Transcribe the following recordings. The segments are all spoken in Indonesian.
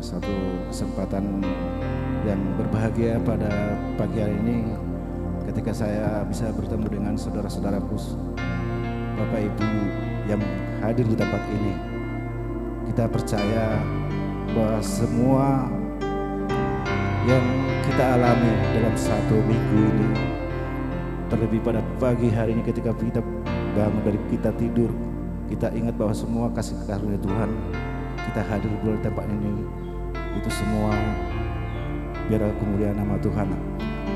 Satu kesempatan yang berbahagia pada pagi hari ini ketika saya bisa bertemu dengan saudara-saudaraku, Bapak Ibu yang hadir di tempat ini. Kita percaya bahwa semua yang kita alami dalam satu minggu ini, terlebih pada pagi hari ini ketika kita bangun dari kita tidur, kita ingat bahwa semua kasih karunia Tuhan, kita hadir di tempat ini, itu semua biar kemuliaan nama Tuhan.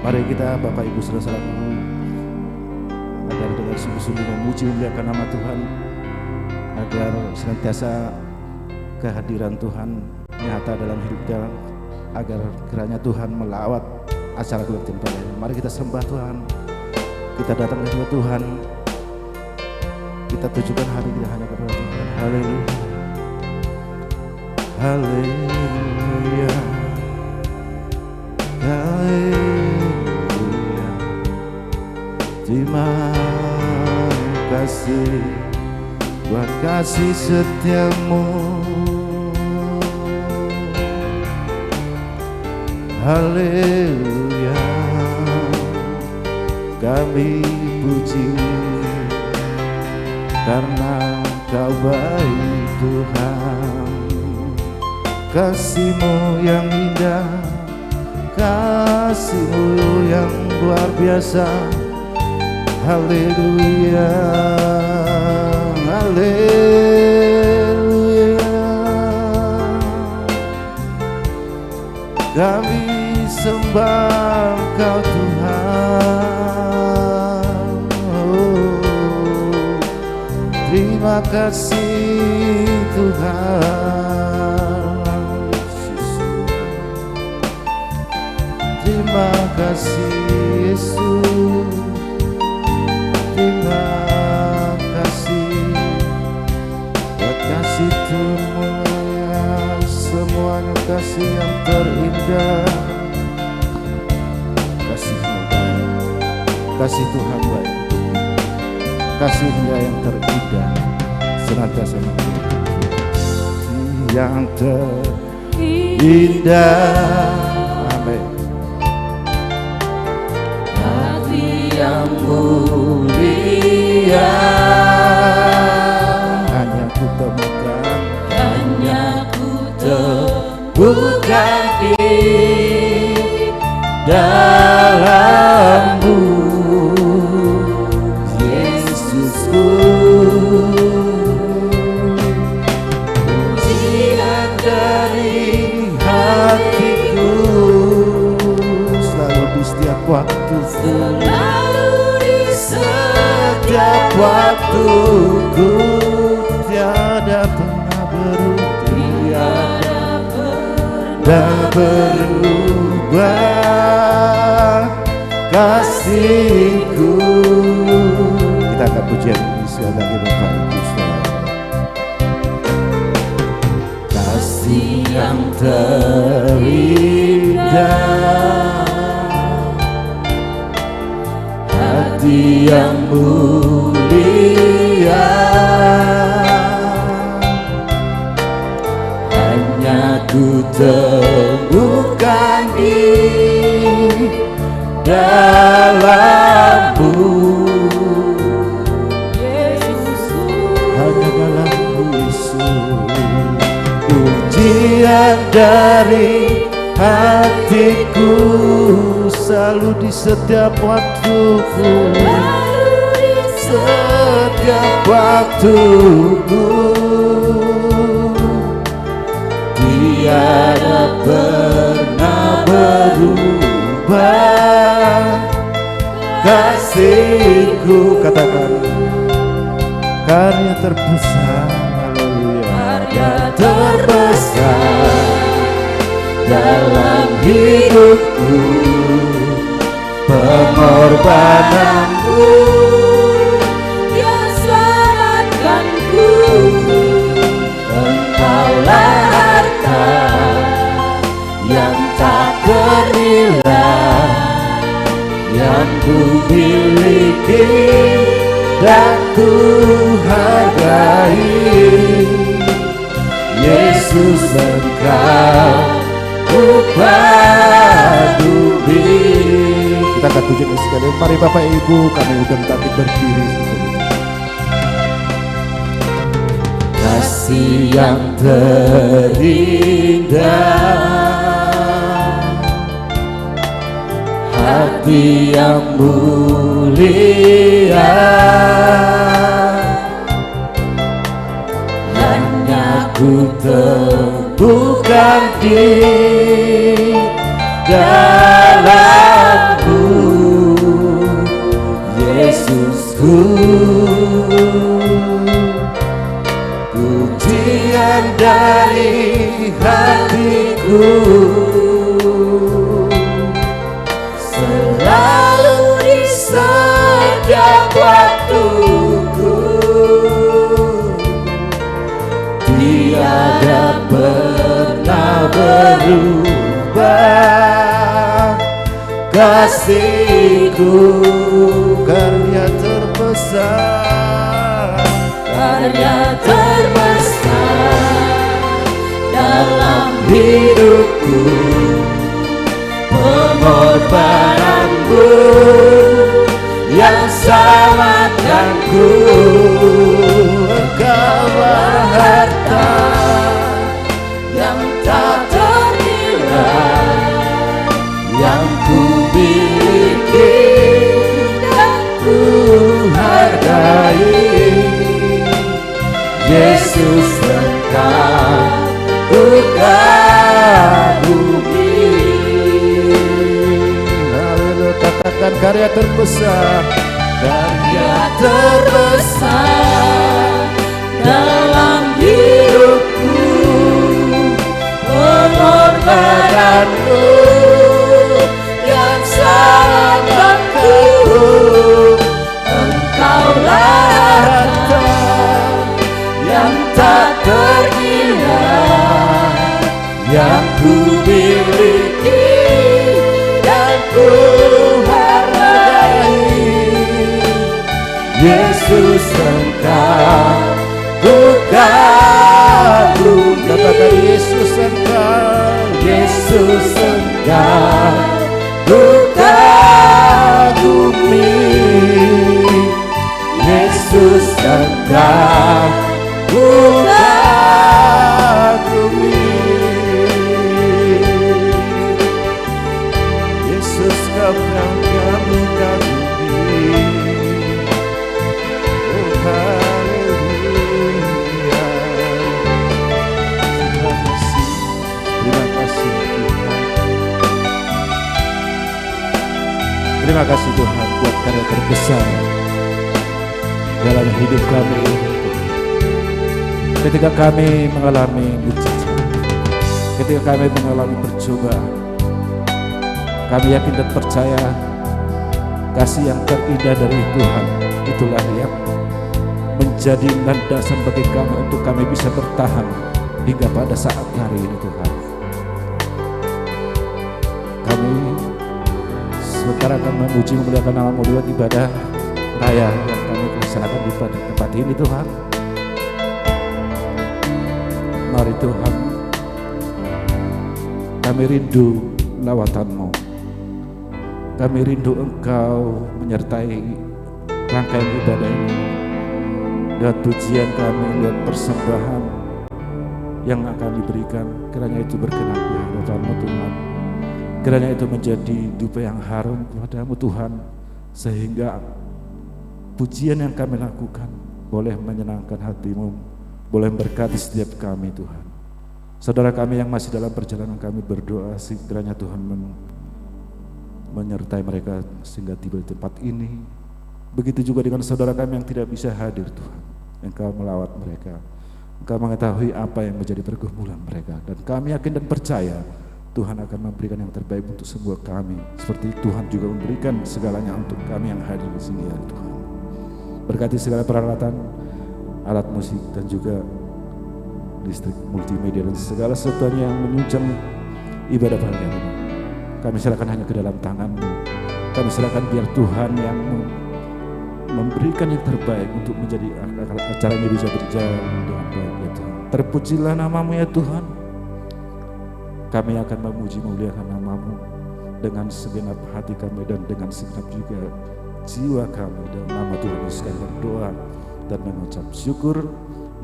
Mari kita Bapak Ibu saudara-saudaraku, agar dengan sungguh-sungguh memuji memuliakan nama Tuhan, agar senantiasa kehadiran Tuhan nyata dalam hidup kita, agar kiranya Tuhan melawat acara kebaktian pada ini. Mari kita sembah Tuhan, kita datang ke Tuhan, kita tujukan hati kita hanya kepada Tuhan. Haleluya, haleluya, haleluya. Terima kasih buat kasih setiamu. Haleluya, kami puji karena Kau baik Tuhan. Kasih-Mu yang indah, kasih-Mu yang luar biasa. Haleluya, haleluya. Kami sembah Kau Tuhan. Oh, terima kasih Tuhan. Terima kasih Yesus. Terima kasih buat kasih Tuhan, semuanya kasih yang terindah. Kasih Tuhan baik untuk kita, kasih-Nya yang terindah senantiasa yang terindah. Amin. Hati yang mulia hanya ku temukan di dalam-Mu, Yesusku. Pujian dari hatiku selalu di setiap waktu, waktuku, tiada pernah berhenti, dan berubah kasih-Ku. Kita akan pujian ini sekali lagi Bapak Ibu Saudara. Kasih yang terindah, hati yang mulia, hanya ku temukan di dalam-Mu, Yesusku. Hanya dalam-Mu Yesus. Pujian dari hatiku Selalu di setiap waktuku, setiap waktuku, tiada pernah berubah kasih-Ku. katakan karya terbesar. Haleluya, Karya terbesar dalam hidupku, pengorbananmu yang selamatkanku. Engkaulah harta yang tak ternilai yang ku miliki dan ku hargai. Yesus Engkau ku kagumi. Kita akan pujikan sekali. Mari Bapak Ibu kami undang bangkit berdiri. Kasih yang terindah, hati yang mulia, hanya ku temukan di dalam-Mu, Yesusku. Pujian dari hatiku selalu di setiap waktuku, tiada pernah berubah kasihku. Karya terbesar, Karya terbesar dalam hidupku, pengorbananmu yang selamatkanku. Engkaulah harta yang tak ternilai yang ku miliki dan ku hargai. Yesus Engkau ku kagumi. haleluya, katakan karya terbesar. Karya terbesar dalam hidupku, pengorbananmu yang selamatkanku. Engkaulah harta yang tak ternilai yang ku miliki dan ku hargai. Yesus Engkau ku kagumi. Katakan Yesus Engkau, Yesus Engkau ku kagumi. Yesus Engkau ku kagumi. Yesus Kau yang kami kagumi. Oh haleluya. Terima kasih Tuhan. Terima kasih Tuhan buat karya terbesar dalam hidup kami. Ketika kami mengalami mujizat, ketika kami mengalami percobaan, kami yakin dan percaya kasih yang terindah dari Tuhan itulah yang menjadi landasan bagi kami untuk kami bisa bertahan hingga pada saat hari ini Tuhan. Kami sementara akan memuji memuliakan nama-Mu lewat ibadah raya yang kami laksanakan di tempat ini Tuhan. Mari Tuhan, kami rindu lawatan-Mu. Kami rindu Engkau menyertai rangkaian ibadah ini. Lewat pujian kami, lewat persembahan yang akan diberikan, kiranya itu berkenan di hadapan-Mu Tuhan. Kiranya itu menjadi dupa yang harum kepada-Mu Tuhan, sehingga pujian yang kami lakukan boleh menyenangkan hati-Mu, boleh memberkati setiap kami Tuhan. Saudara kami yang masih dalam perjalanan kami berdoa, kiranya Tuhan menyertai mereka sehingga tiba di tempat ini. Begitu juga dengan saudara kami yang tidak bisa hadir Tuhan. Engkau melawat mereka, Engkau mengetahui apa yang menjadi pergumulan mereka, dan kami yakin dan percaya Tuhan akan memberikan yang terbaik untuk semua kami, seperti Tuhan juga memberikan segalanya untuk kami yang hadir di sini ya Tuhan. Berkati segala peralatan, alat musik dan juga listrik multimedia dan segala sesuatu yang menunjang ibadah pagi hari ini. Kami serahkan hanya ke dalam tangan-Mu. Kami serahkan biar Tuhan yang memberikan yang terbaik untuk menjadi acara ini bisa berjalan dengan baik ya Tuhan. Terpujilah nama-Mu ya Tuhan. Kami akan memuji memuliakan nama-Mu dengan segenap hati kami dan dengan segenap juga jiwa kami, dan nama Tuhan Yesus kami berdoa dan mengucap syukur.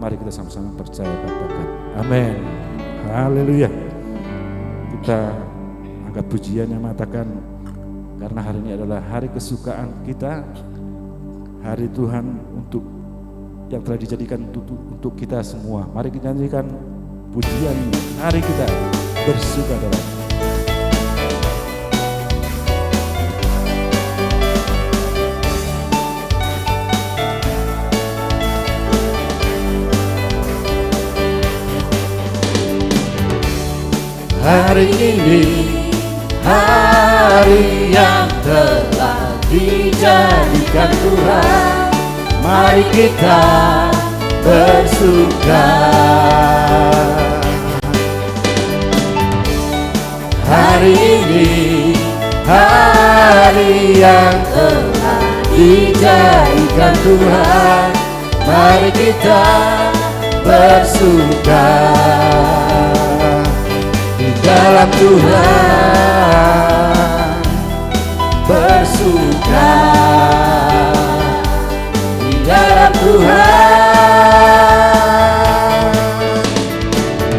Mari kita sama-sama percaya katakan amin. Haleluya. Kita angkat pujian yang mengatakan, karena hari ini adalah hari kesukaan kita, hari Tuhan untuk yang telah dijadikan untuk kita semua. Mari kita nyanyikan pujian hari kita bersuka dalam. Hari ini, hari yang telah dijadikan Tuhan, mari kita bersuka. Hari ini, hari yang telah dijadikan Tuhan, mari kita bersuka. Dalam Tuhan bersuka, di dalam Tuhan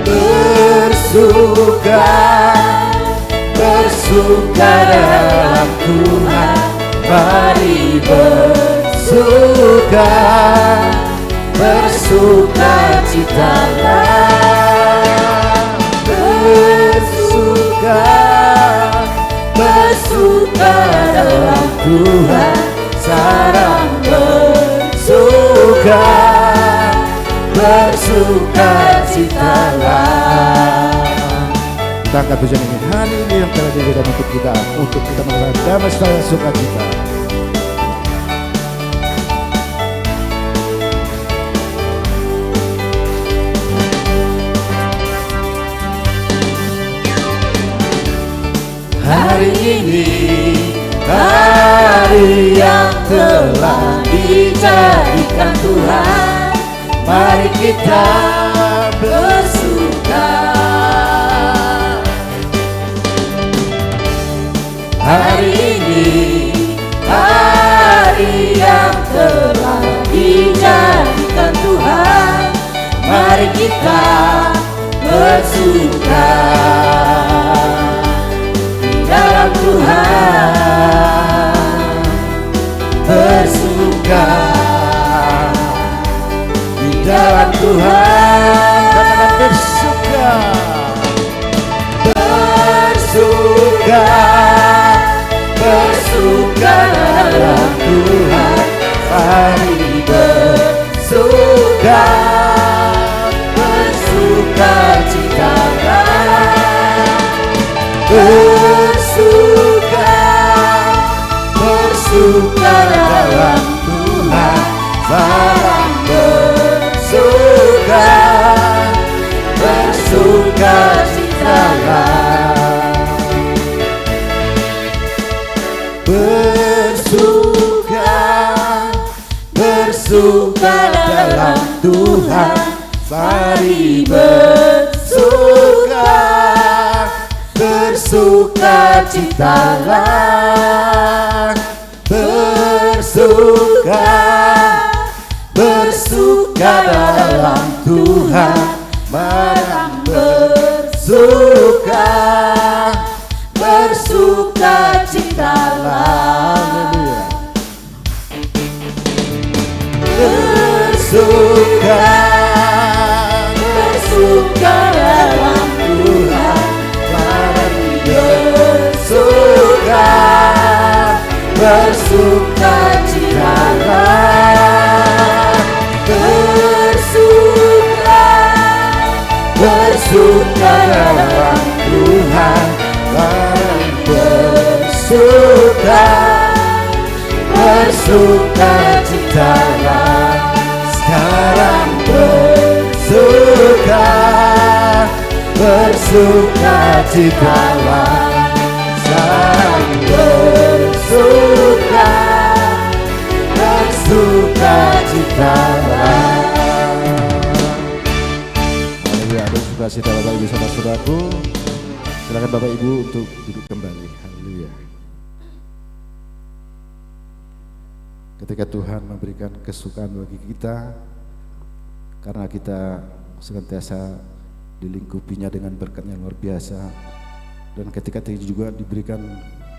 bersuka, bersuka dalam Tuhan, mari bersuka, bersuka citalah. Bersuka dalam Tuhan, sarang bersuka, bersuka citalah. Kita angkat pujian ini, hari ini yang telah diberikan untuk kita merasakan damai sejahtera sukacita. Hari ini, hari yang telah dijadikan Tuhan, mari kita bersuka. Hari ini, hari yang telah dijadikan Tuhan, mari kita bersuka. Dalam Tuhan bersuka, di dalam Tuhan katakan bersuka, bersuka, bersuka dalam Tuhan, mari bersuka, bersuka citalah. Bersuka, bersuka dalam Tuhan, barang bersuka, bersuka citalah. Bersuka, bersuka dalam Tuhan, mari bersuka, bersuka citalah. Bersuka, bersuka dalam Tuhan, barang bersuka, bersuka citalah. Bersuka, bersuka dalam Tuhan, bersuka, bersuka citalah. Bersuka, bersuka dalam Tuhan, bersuka, bersuka citalah. Sekarang bersuka, bersuka citalah. Sekarang bersuka, bersuka dalam. Haleluya. Ada sukacita Bapak Ibu saudara-saudaraku. Silakan Bapak Ibu untuk duduk kembali. Haleluya. Ketika Tuhan memberikan kesukaan bagi kita, karena kita senantiasa dilingkupinya dengan berkat yang luar biasa, dan ketika kita juga diberikan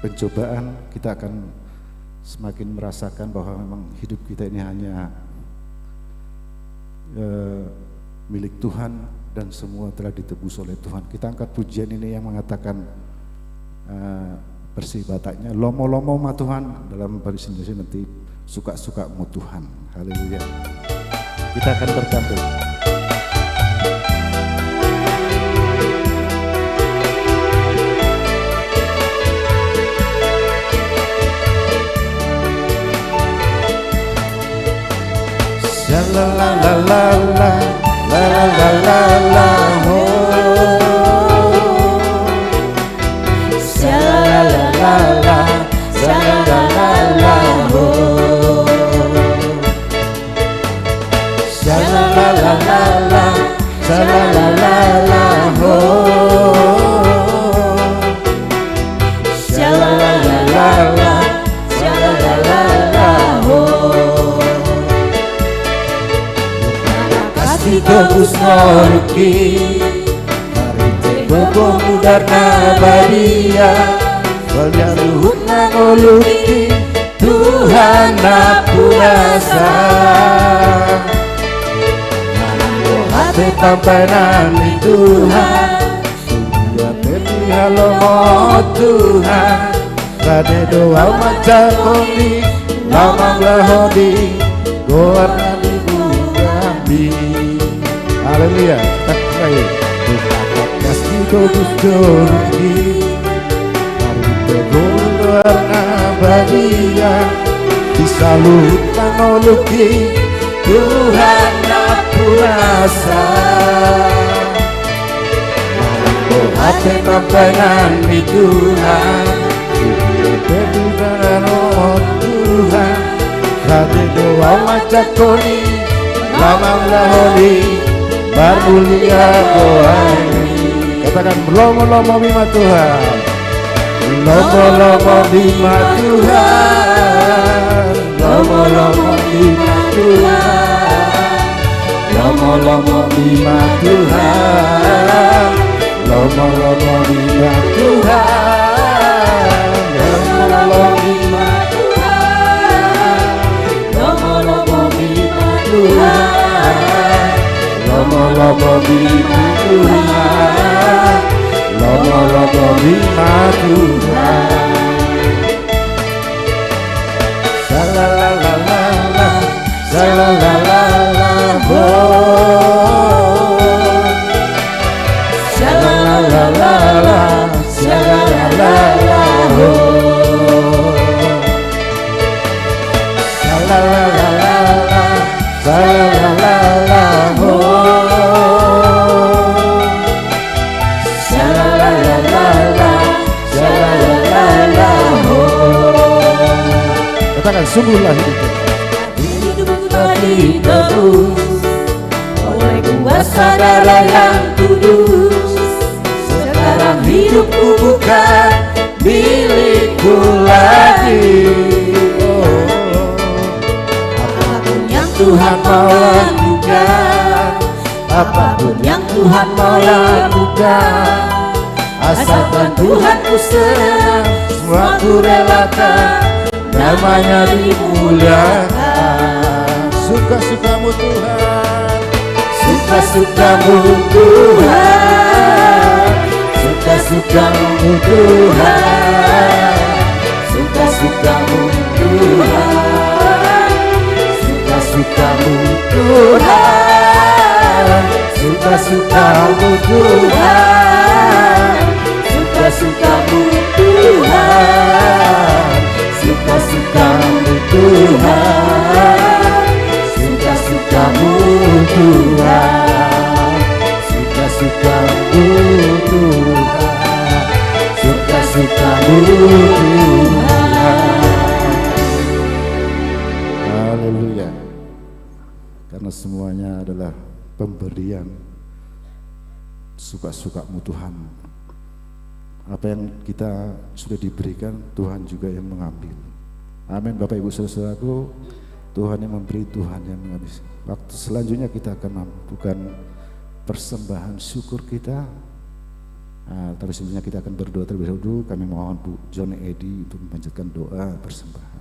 pencobaan, kita akan semakin merasakan bahwa memang hidup kita ini hanya milik Tuhan dan semua telah ditebus oleh Tuhan. Kita angkat pujian ini yang mengatakan bersih bataknya, lomo-lomo ma Tuhan, dalam bahasa Indonesia nanti suka-sukamu Tuhan. Haleluya. Kita akan bertampil. La la la la la la la la la la ho. Sha la la la la, sha la la la la ho. Sha la la la la la, sha la la la la ho. Sha la la la la la, sha la la la la ho. Tebus noruki Harite bobo mudar nabadia Walyaluhut nangoluki Tuhan napurasa Mananggo hati tampanan di Tuhan Tuhan beti halomo Tuhan Rade doa macakoni Lamang lahodi Goarna di bugambi. Haleluya, kita kembali. Tuhan kasih tebus noruki Harite bobo nabadia Disalut nangoluki Tuhan napurasa Mananggo hati tampanan di Tuhan Tuhan Tuhan Rade doa macakoni Lamang laholi Barmulia goani. Katakan lomo-lomo bima Tuhan, lomo-lomo bima Tuhan, lomo-lomo bima Tuhan, lomo-lomo bima Tuhan, lomo-lomo bima Tuhan, lomo-lomo bima Tuhan, lomo-lomo bima Tuhan. Lomo-lomo bima Tuhan, lomo-lomo bima Tuhan. Sa-la-la-la-la-la, sa-la-la-la-la, ho. Sa-la-la-la-la, sa-la-la-la-la, ho. Sa-la-la-la-la, sa-la-la-la-la, ho. Katakan sungguhlah hidupku. Hidupku ditebus oleh kuasa darah yang kudus. Sekarang hidupku bukan milikku lagi. Apapun yang Tuhan mau lakukan, apapun yang Tuhan mau lakukan, asalkan Tuhan ku senang, semua ku relakan. Namanya dimuliakan. Suka-sukamu Tuhan, suka-sukamu Tuhan, suka-sukamu Tuhan, suka-sukamu Tuhan, suka-sukamu Tuhan, suka-sukamu Tuhan, suka-sukamu Tuhan, suka-sukamu Tuhan, suka-sukamu Tuhan, suka-sukamu Tuhan, suka-sukamu Tuhan. haleluya. adalah pemberian suka-sukamu Tuhan. Apa yang kita sudah diberikan, Tuhan juga yang mengambil. Amin. Bapak Ibu Saudaraku, Tuhan yang memberi, Tuhan yang mengambil. Waktu selanjutnya kita akan melakukan persembahan syukur kita. Tapi sebelumnya kita akan berdoa terlebih dahulu. Kami mohon Bu John Edi untuk memanjatkan doa persembahan.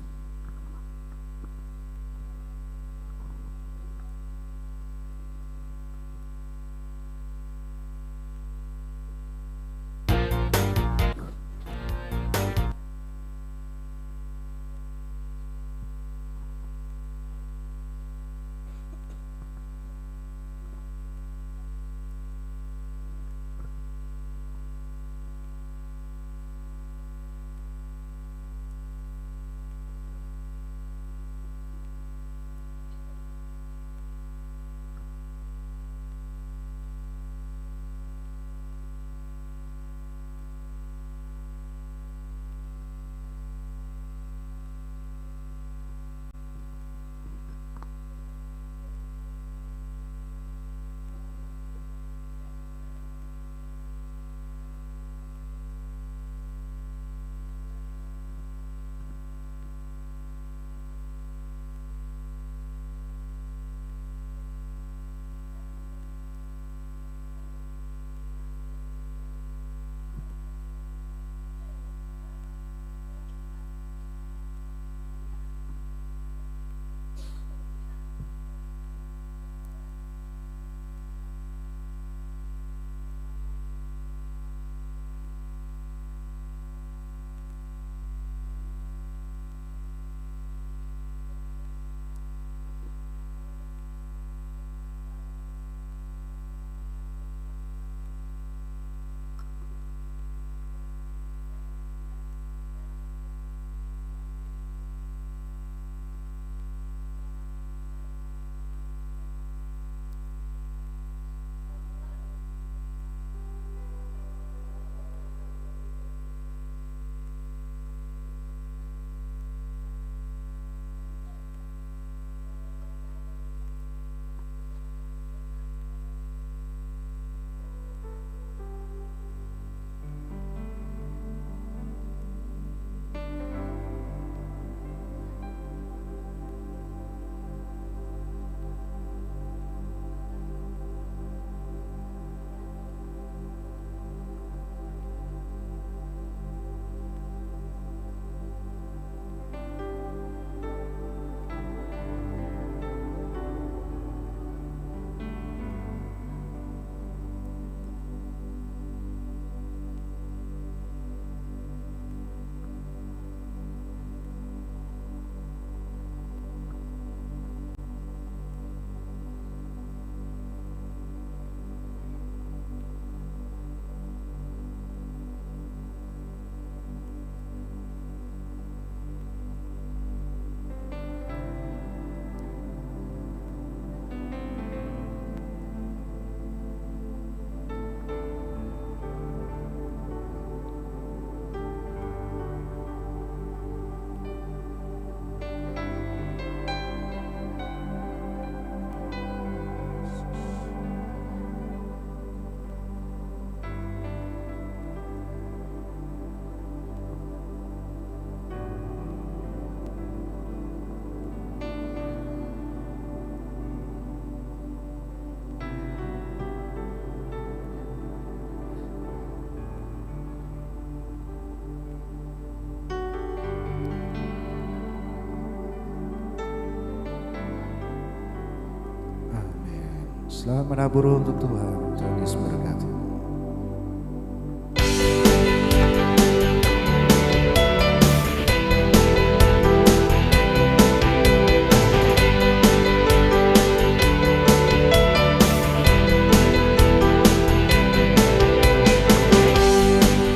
Selamat menabur untuk Tuhan. Tuhan Yesus memberkati.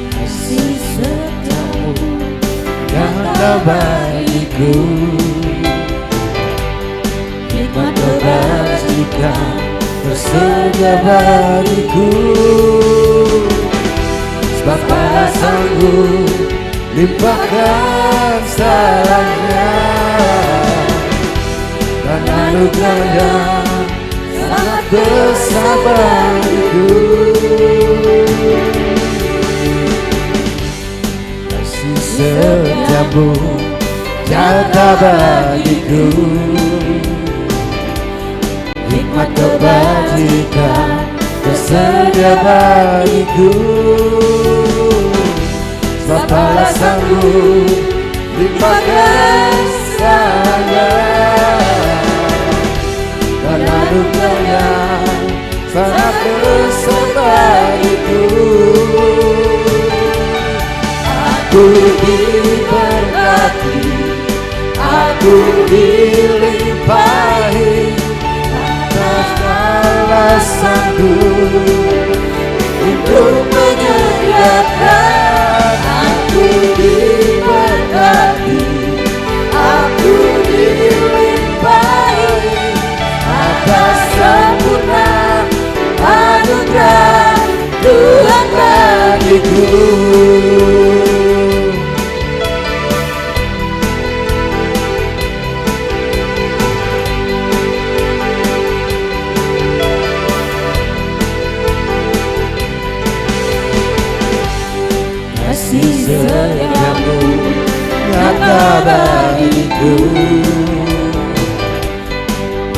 Kasih setiamu yang terbaikku, hikmat kebajikan tersedia bagiku, sebab Allah sanggup limpahkan salahnya dan anugerah yang besar bagiku. Kasih setiamu nyata bagiku. Hikmat kebajikan tersedia bagiku. Sebab balasanmu lipat kasihnya dan anugerahnya sangat besar bagiku. Aku diberkati, aku dilimpahi atas balasanku untuk menyediakan. Aku diberkati, aku dilimpahi atas sempurna anugerah Tuhan bagiku. Kasih setiamu nyata bagiku.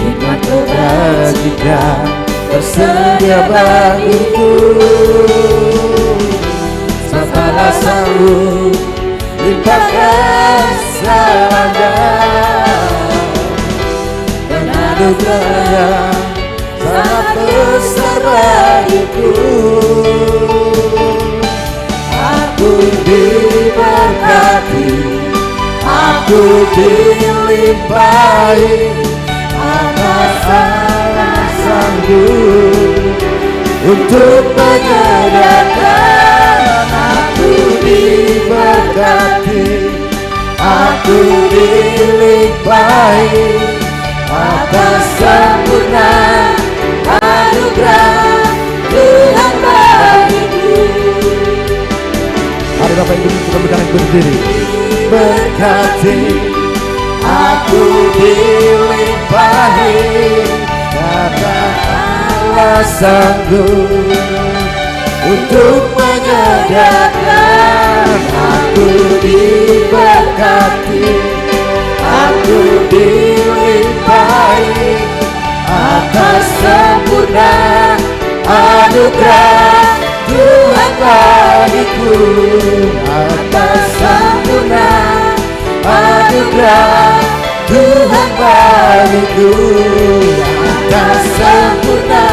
Hikmat kebajikan tersedia bagiku. Sebab balasanmu lipat kasihnya dan anugerahnya sangat besar bagiku. Aku diberkati, aku dilimpahi atas balasanku untuk menyediakan. Aku diberkati, aku dilimpahi atas sempurna anugerah Tuhan bagiku. Mari Bapak Ibu kita berdiri. Berkati, aku dilimpahi karena alasanku untuk menyediakan. Aku diberkati, aku dilimpahi atas sempurna anugerah Tuhan bagiku. Atas sempurna anugerah Tuhan bagiku. Atas sempurna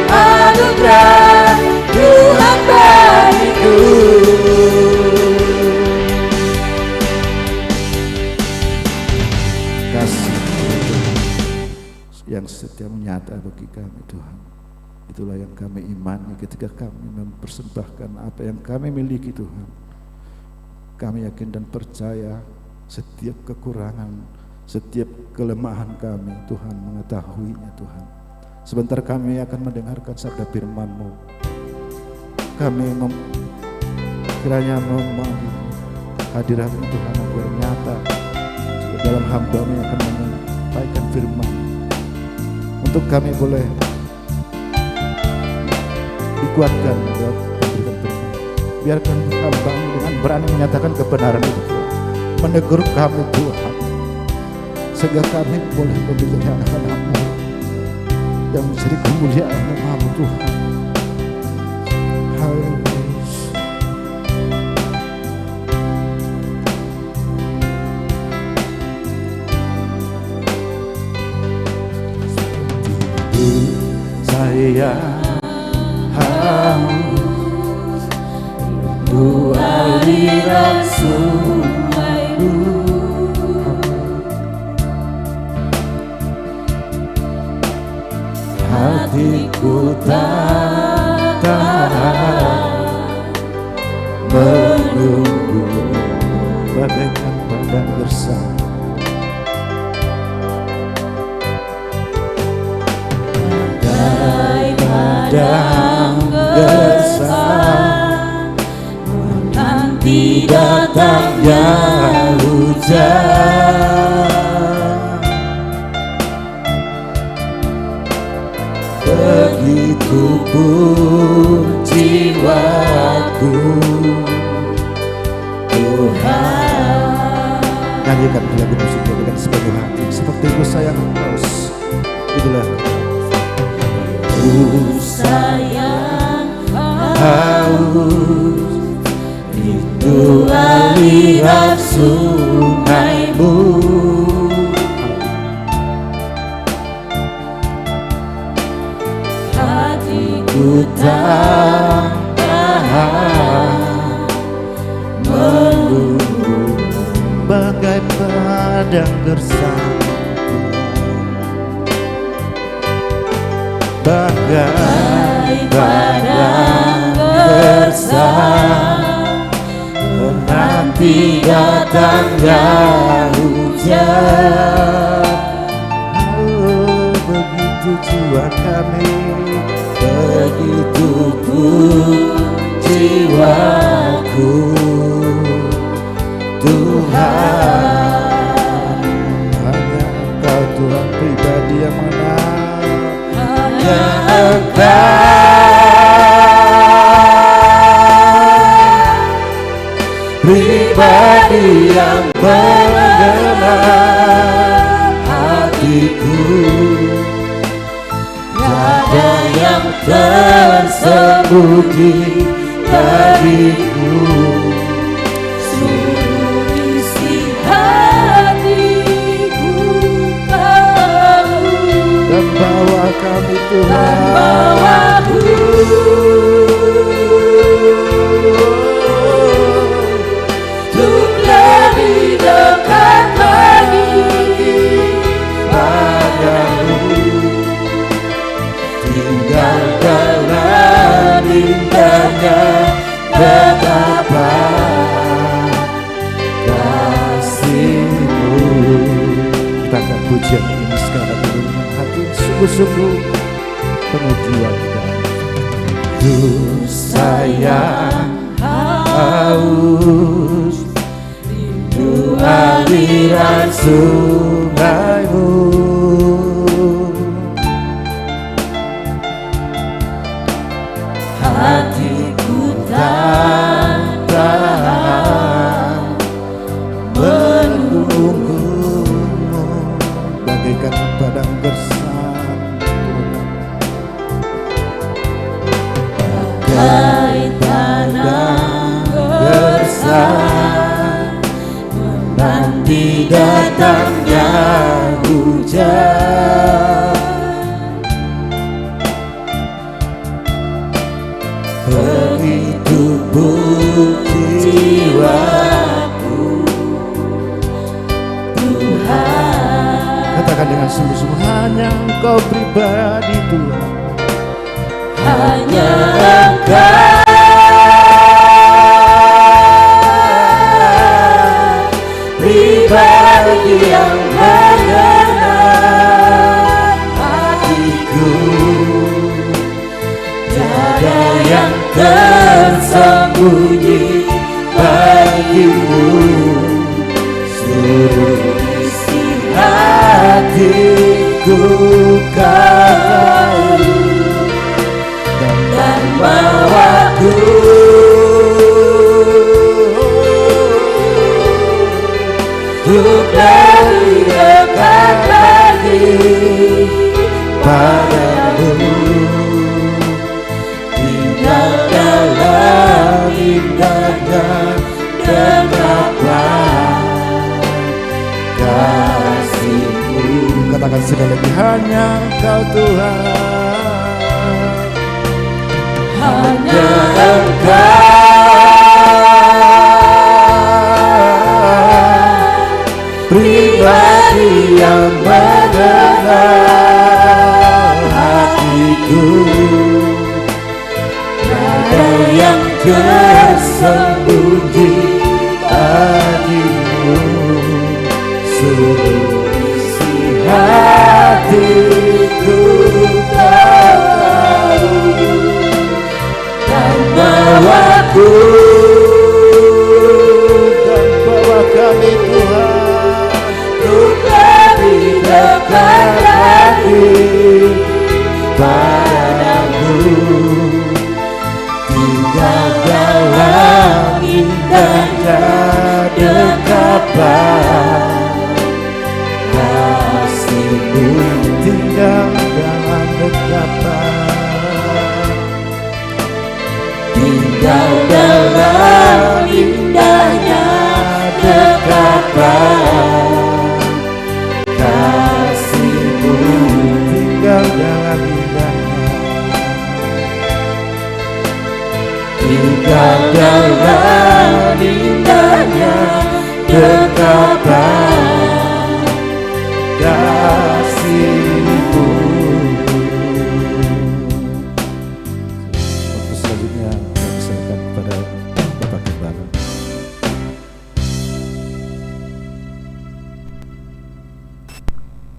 anugerah Tuhan bagiku. Kasih yang setia menyata bagi kami Tuhan. Itulah yang kami imani ketika kami mempersembahkan apa yang kami miliki Tuhan. Kami yakin dan percaya setiap kekurangan, setiap kelemahan kami Tuhan mengetahuinya Tuhan. Sebentar kami akan mendengarkan sabda firman-Mu. Kami kiranya memohon hadirat-Mu Tuhan agar nyata dalam hamba-Mu yang akan menyampaikan firman. Untuk kami boleh dikuatkan dalam memberikan firman. Biarkan hamba-Mu dengan berani menyatakan kebenaran itu Tuhan. Menegur kami Tuhan, sehingga kami boleh menjadi anak-anak-Mu yang menjadi kemuliaan nama-Mu Tuhan. Haleluya. Saya haus rindu aliran sungai-Mu. Hatiku tak tahan menunggu Bagaikan padang gersang, padang gersang menanti datangnya hujan. pun jiwaku Tuhan. Nyanyikan lagu musiknya dengan sepenuh hati, seperti ku sayang haus. Itulah ku sayang haus, rindu aliran sungaimu. Hatiku tak tahan menunggu, bagai padang gersang, bagai padang gersang, menanti datangnya hujan. oh, begitu jiwa kami, Begitu pun jiwaku Tuhan. hanya Engkau Tuhan pribadi yang menang. Hanya Engkau pribadi yang mengenal hatiku. Tiada yang tersembunyi bagiku. Seluruh isi hatiku tahu, Dan bawa kami dan Tuhan, bawaku untuk lebih dekat lagi padamu. Tinggalkanlah indahnya betapa kasih-Mu. kita akan pujian ini sekarang dengan hati sungguh-sungguh penuh jiwa kita. Ku sayang haus, rindu aliran sungaimu. Hatiku tak tahan menunggu, Bagaikan padang gersang, bagai tanah gersang, menanti datangnya hujan. Begitu pun jiwaku Tuhan. katakan dengan sungguh-sungguh, hanya Engkau pribadi Tuhan. Hanya Engkau pribadi yang mengenal hatiku. Tiada yang tersembunyi bagimu. Seluruh isi hatiku Kau dan bawaku untuk lebih dekat lagi padamu. Tinggalkanlah indahnya betapa kasih-Mu. Katakan sekali lagi, hanya Engkau Tuhan. Hanya Engkau pribadi yang mengenal hatiku. Tiada yang tersembunyi bagimu. Seluruh isi hatiku tahu, dan bawaku Dan bawa kami Tuhan, untuk lebih dekat lagi padamu. jalan indahnya dekapan kasih-Mu. Waktu selanjutnya kami serahkan kepada Bapak Gembala.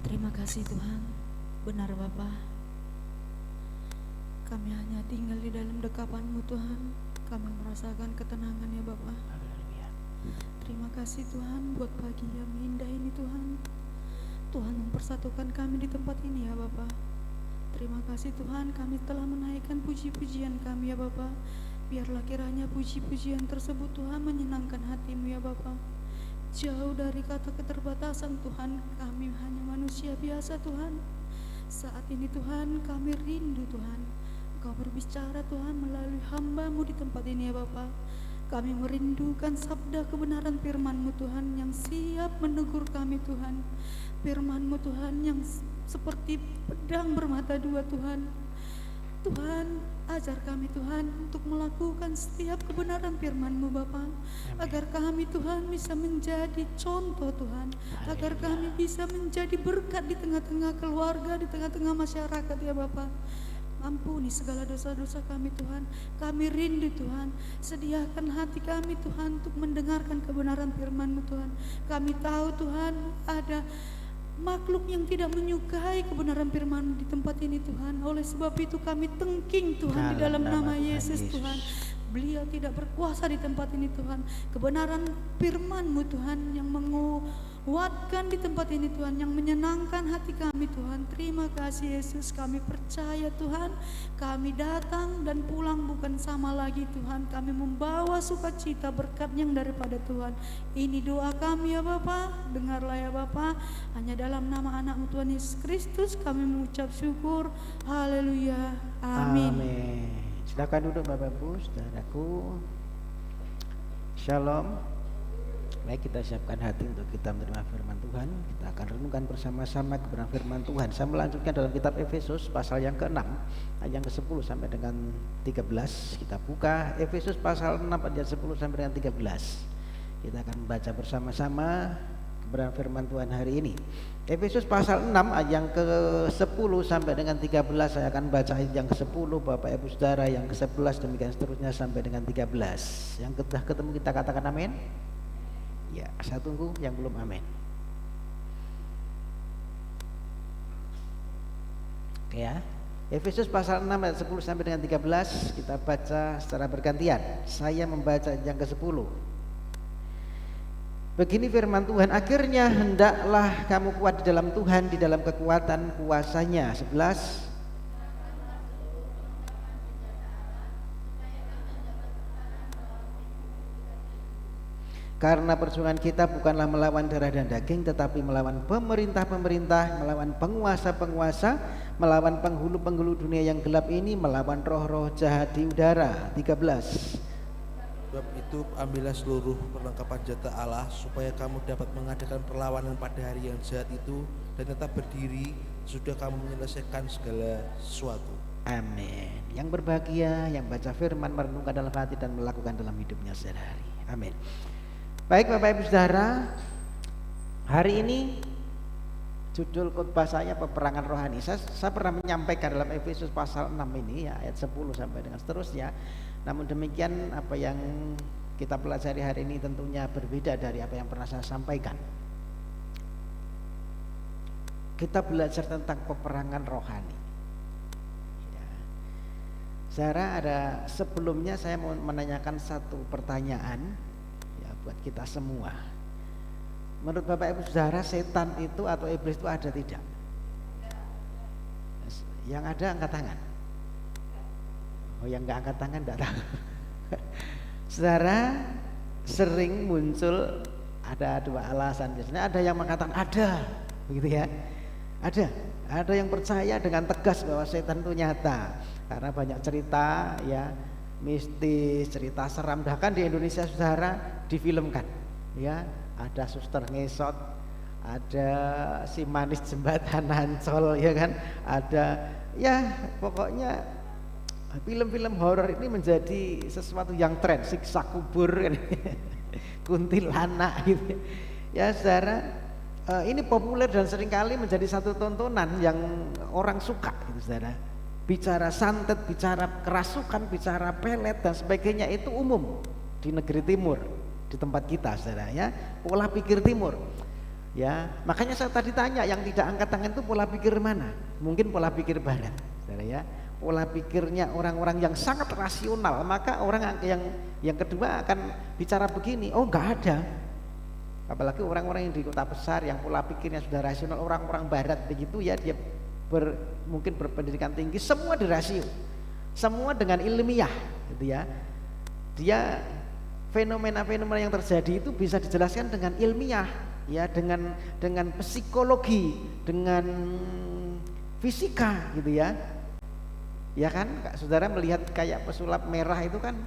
Terima kasih Tuhan, benar Bapa. Kami hanya tinggal di dalam dekapan-Mu Tuhan. Kami merasakan ketenangan ya Bapa. Terima kasih Tuhan buat pagi yang indah ini Tuhan. Tuhan mempersatukan kami di tempat ini ya Bapa. Terima kasih Tuhan, kami telah menaikkan puji-pujian kami ya Bapa. Biarlah kiranya puji-pujian tersebut Tuhan menyenangkan hati-Mu ya Bapa. Jauh dari kata keterbatasan Tuhan, kami hanya manusia biasa Tuhan. Saat ini Tuhan kami rindu Tuhan, Engkau berbicara Tuhan melalui hamba-Mu di tempat ini ya Bapa. Kami merindukan sabda kebenaran firman-Mu Tuhan yang siap menegur kami Tuhan. Firman-Mu Tuhan yang seperti pedang bermata dua Tuhan. Tuhan, ajar kami Tuhan untuk melakukan setiap kebenaran firman-Mu Bapa, agar kami Tuhan bisa menjadi contoh Tuhan, agar kami bisa menjadi berkat di tengah-tengah keluarga, di tengah-tengah masyarakat ya Bapa. Ampuni segala dosa-dosa kami Tuhan. Kami rindu Tuhan. Sediakan hati kami Tuhan untuk mendengarkan kebenaran firman-Mu Tuhan. Kami tahu Tuhan ada makhluk yang tidak menyukai kebenaran firman di tempat ini Tuhan. Oleh sebab itu kami tengking Tuhan di dalam nama Yesus Tuhan. Beliau tidak berkuasa di tempat ini Tuhan. Kebenaran firman-Mu Tuhan yang menguatkan di tempat ini Tuhan, yang menyenangkan hati kami Tuhan. Terima kasih Yesus, kami percaya Tuhan. Kami datang dan pulang bukan sama lagi Tuhan. Kami membawa sukacita berkat yang daripada Tuhan. Ini doa kami ya Bapa, dengarlah ya Bapa. Hanya dalam nama anak-Mu Tuhan Yesus Kristus kami mengucap syukur. Haleluya. Amin. Amin. Silakan duduk Bapak Ibu, saudaraku. Shalom. Baik, kita siapkan hati untuk kita menerima firman Tuhan. Kita akan renungkan bersama-sama kebenaran firman Tuhan. Saya melanjutkan dalam kitab Efesus pasal yang ke-6 ayat yang ke-10 sampai dengan 13. Kita buka Efesus pasal 6 ayat 10 sampai dengan 13. Kita akan membaca bersama-sama kebenaran firman Tuhan hari ini. Efesus pasal 6 ayat yang ke-10 sampai dengan 13. Saya akan baca ayat yang ke-10, Bapak Ibu Saudara, yang ke-11 demikian seterusnya sampai dengan 13. Yang sudah ketemu kita katakan amin. Ya, saya tunggu yang belum amin. Oke ya. Efesus pasal 6 ayat 10 sampai dengan 13 kita baca secara bergantian. Saya membaca yang ke-10. Begini firman Tuhan, akhirnya hendaklah kamu kuat di dalam Tuhan, di dalam kekuatan kuasa-Nya. 11. Karena perjuangan kita bukanlah melawan darah dan daging, tetapi melawan pemerintah-pemerintah, melawan penguasa-penguasa, melawan penghulu-penghulu dunia yang gelap ini, melawan roh-roh jahat di udara. 13. Sebab itu ambillah seluruh perlengkapan senjata Allah, supaya kamu dapat mengadakan perlawanan pada hari yang jahat itu, dan tetap berdiri sudah kamu menyelesaikan segala sesuatu. Amin. Yang berbahagia yang baca firman, merenungkan dalam hati dan melakukan dalam hidupnya sehari-hari. Amin. Baik Bapak Ibu Saudara, hari ini judul khotbah saya peperangan rohani. Saya pernah menyampaikan dalam Efesus pasal 6 ini ya, ayat 10 sampai dengan seterusnya. Namun demikian apa yang kita pelajari hari ini tentunya berbeda dari apa yang pernah saya sampaikan. Kita belajar tentang peperangan rohani ya. Saudara, ada sebelumnya saya mau menanyakan satu pertanyaan ya, buat kita semua. Menurut Bapak Ibu Saudara, setan itu atau iblis itu ada tidak? Yang ada angkat tangan. Oh, yang enggak angkat tangan enggak tahu. Saudara, sering muncul ada dua alasan. Biasanya ada yang mengatakan ada, begitu ya. Ada yang percaya dengan tegas bahwa setan itu nyata. Karena banyak cerita ya, mistis, cerita seram, bahkan di Indonesia Saudara difilmkan. Ya, ada suster ngesot, ada si manis jembatan Ancol ya kan, ada ya pokoknya Film-film horor ini menjadi sesuatu yang tren, siksa kubur kan. Kuntilanak gitu. Ya saudara, ini populer dan seringkali menjadi satu tontonan yang orang suka gitu saudara. Bicara santet, bicara kerasukan, bicara pelet dan sebagainya itu umum di negeri timur, di tempat kita saudara ya, pola pikir timur. Ya, makanya saya tadi tanya yang tidak angkat tangan itu pola pikir mana? Mungkin pola pikir barat, saudara ya. Pola pikirnya orang-orang yang sangat rasional, maka orang yang kedua akan bicara begini, oh enggak ada. Apalagi orang-orang yang di kota besar yang pola pikirnya sudah rasional, orang-orang barat begitu ya, dia mungkin berpendidikan tinggi, semua dirasio, semua dengan ilmiah gitu ya. Dia fenomena-fenomena yang terjadi itu bisa dijelaskan dengan ilmiah ya, dengan psikologi, dengan fisika gitu ya. Ya kan, saudara melihat kayak pesulap merah itu kan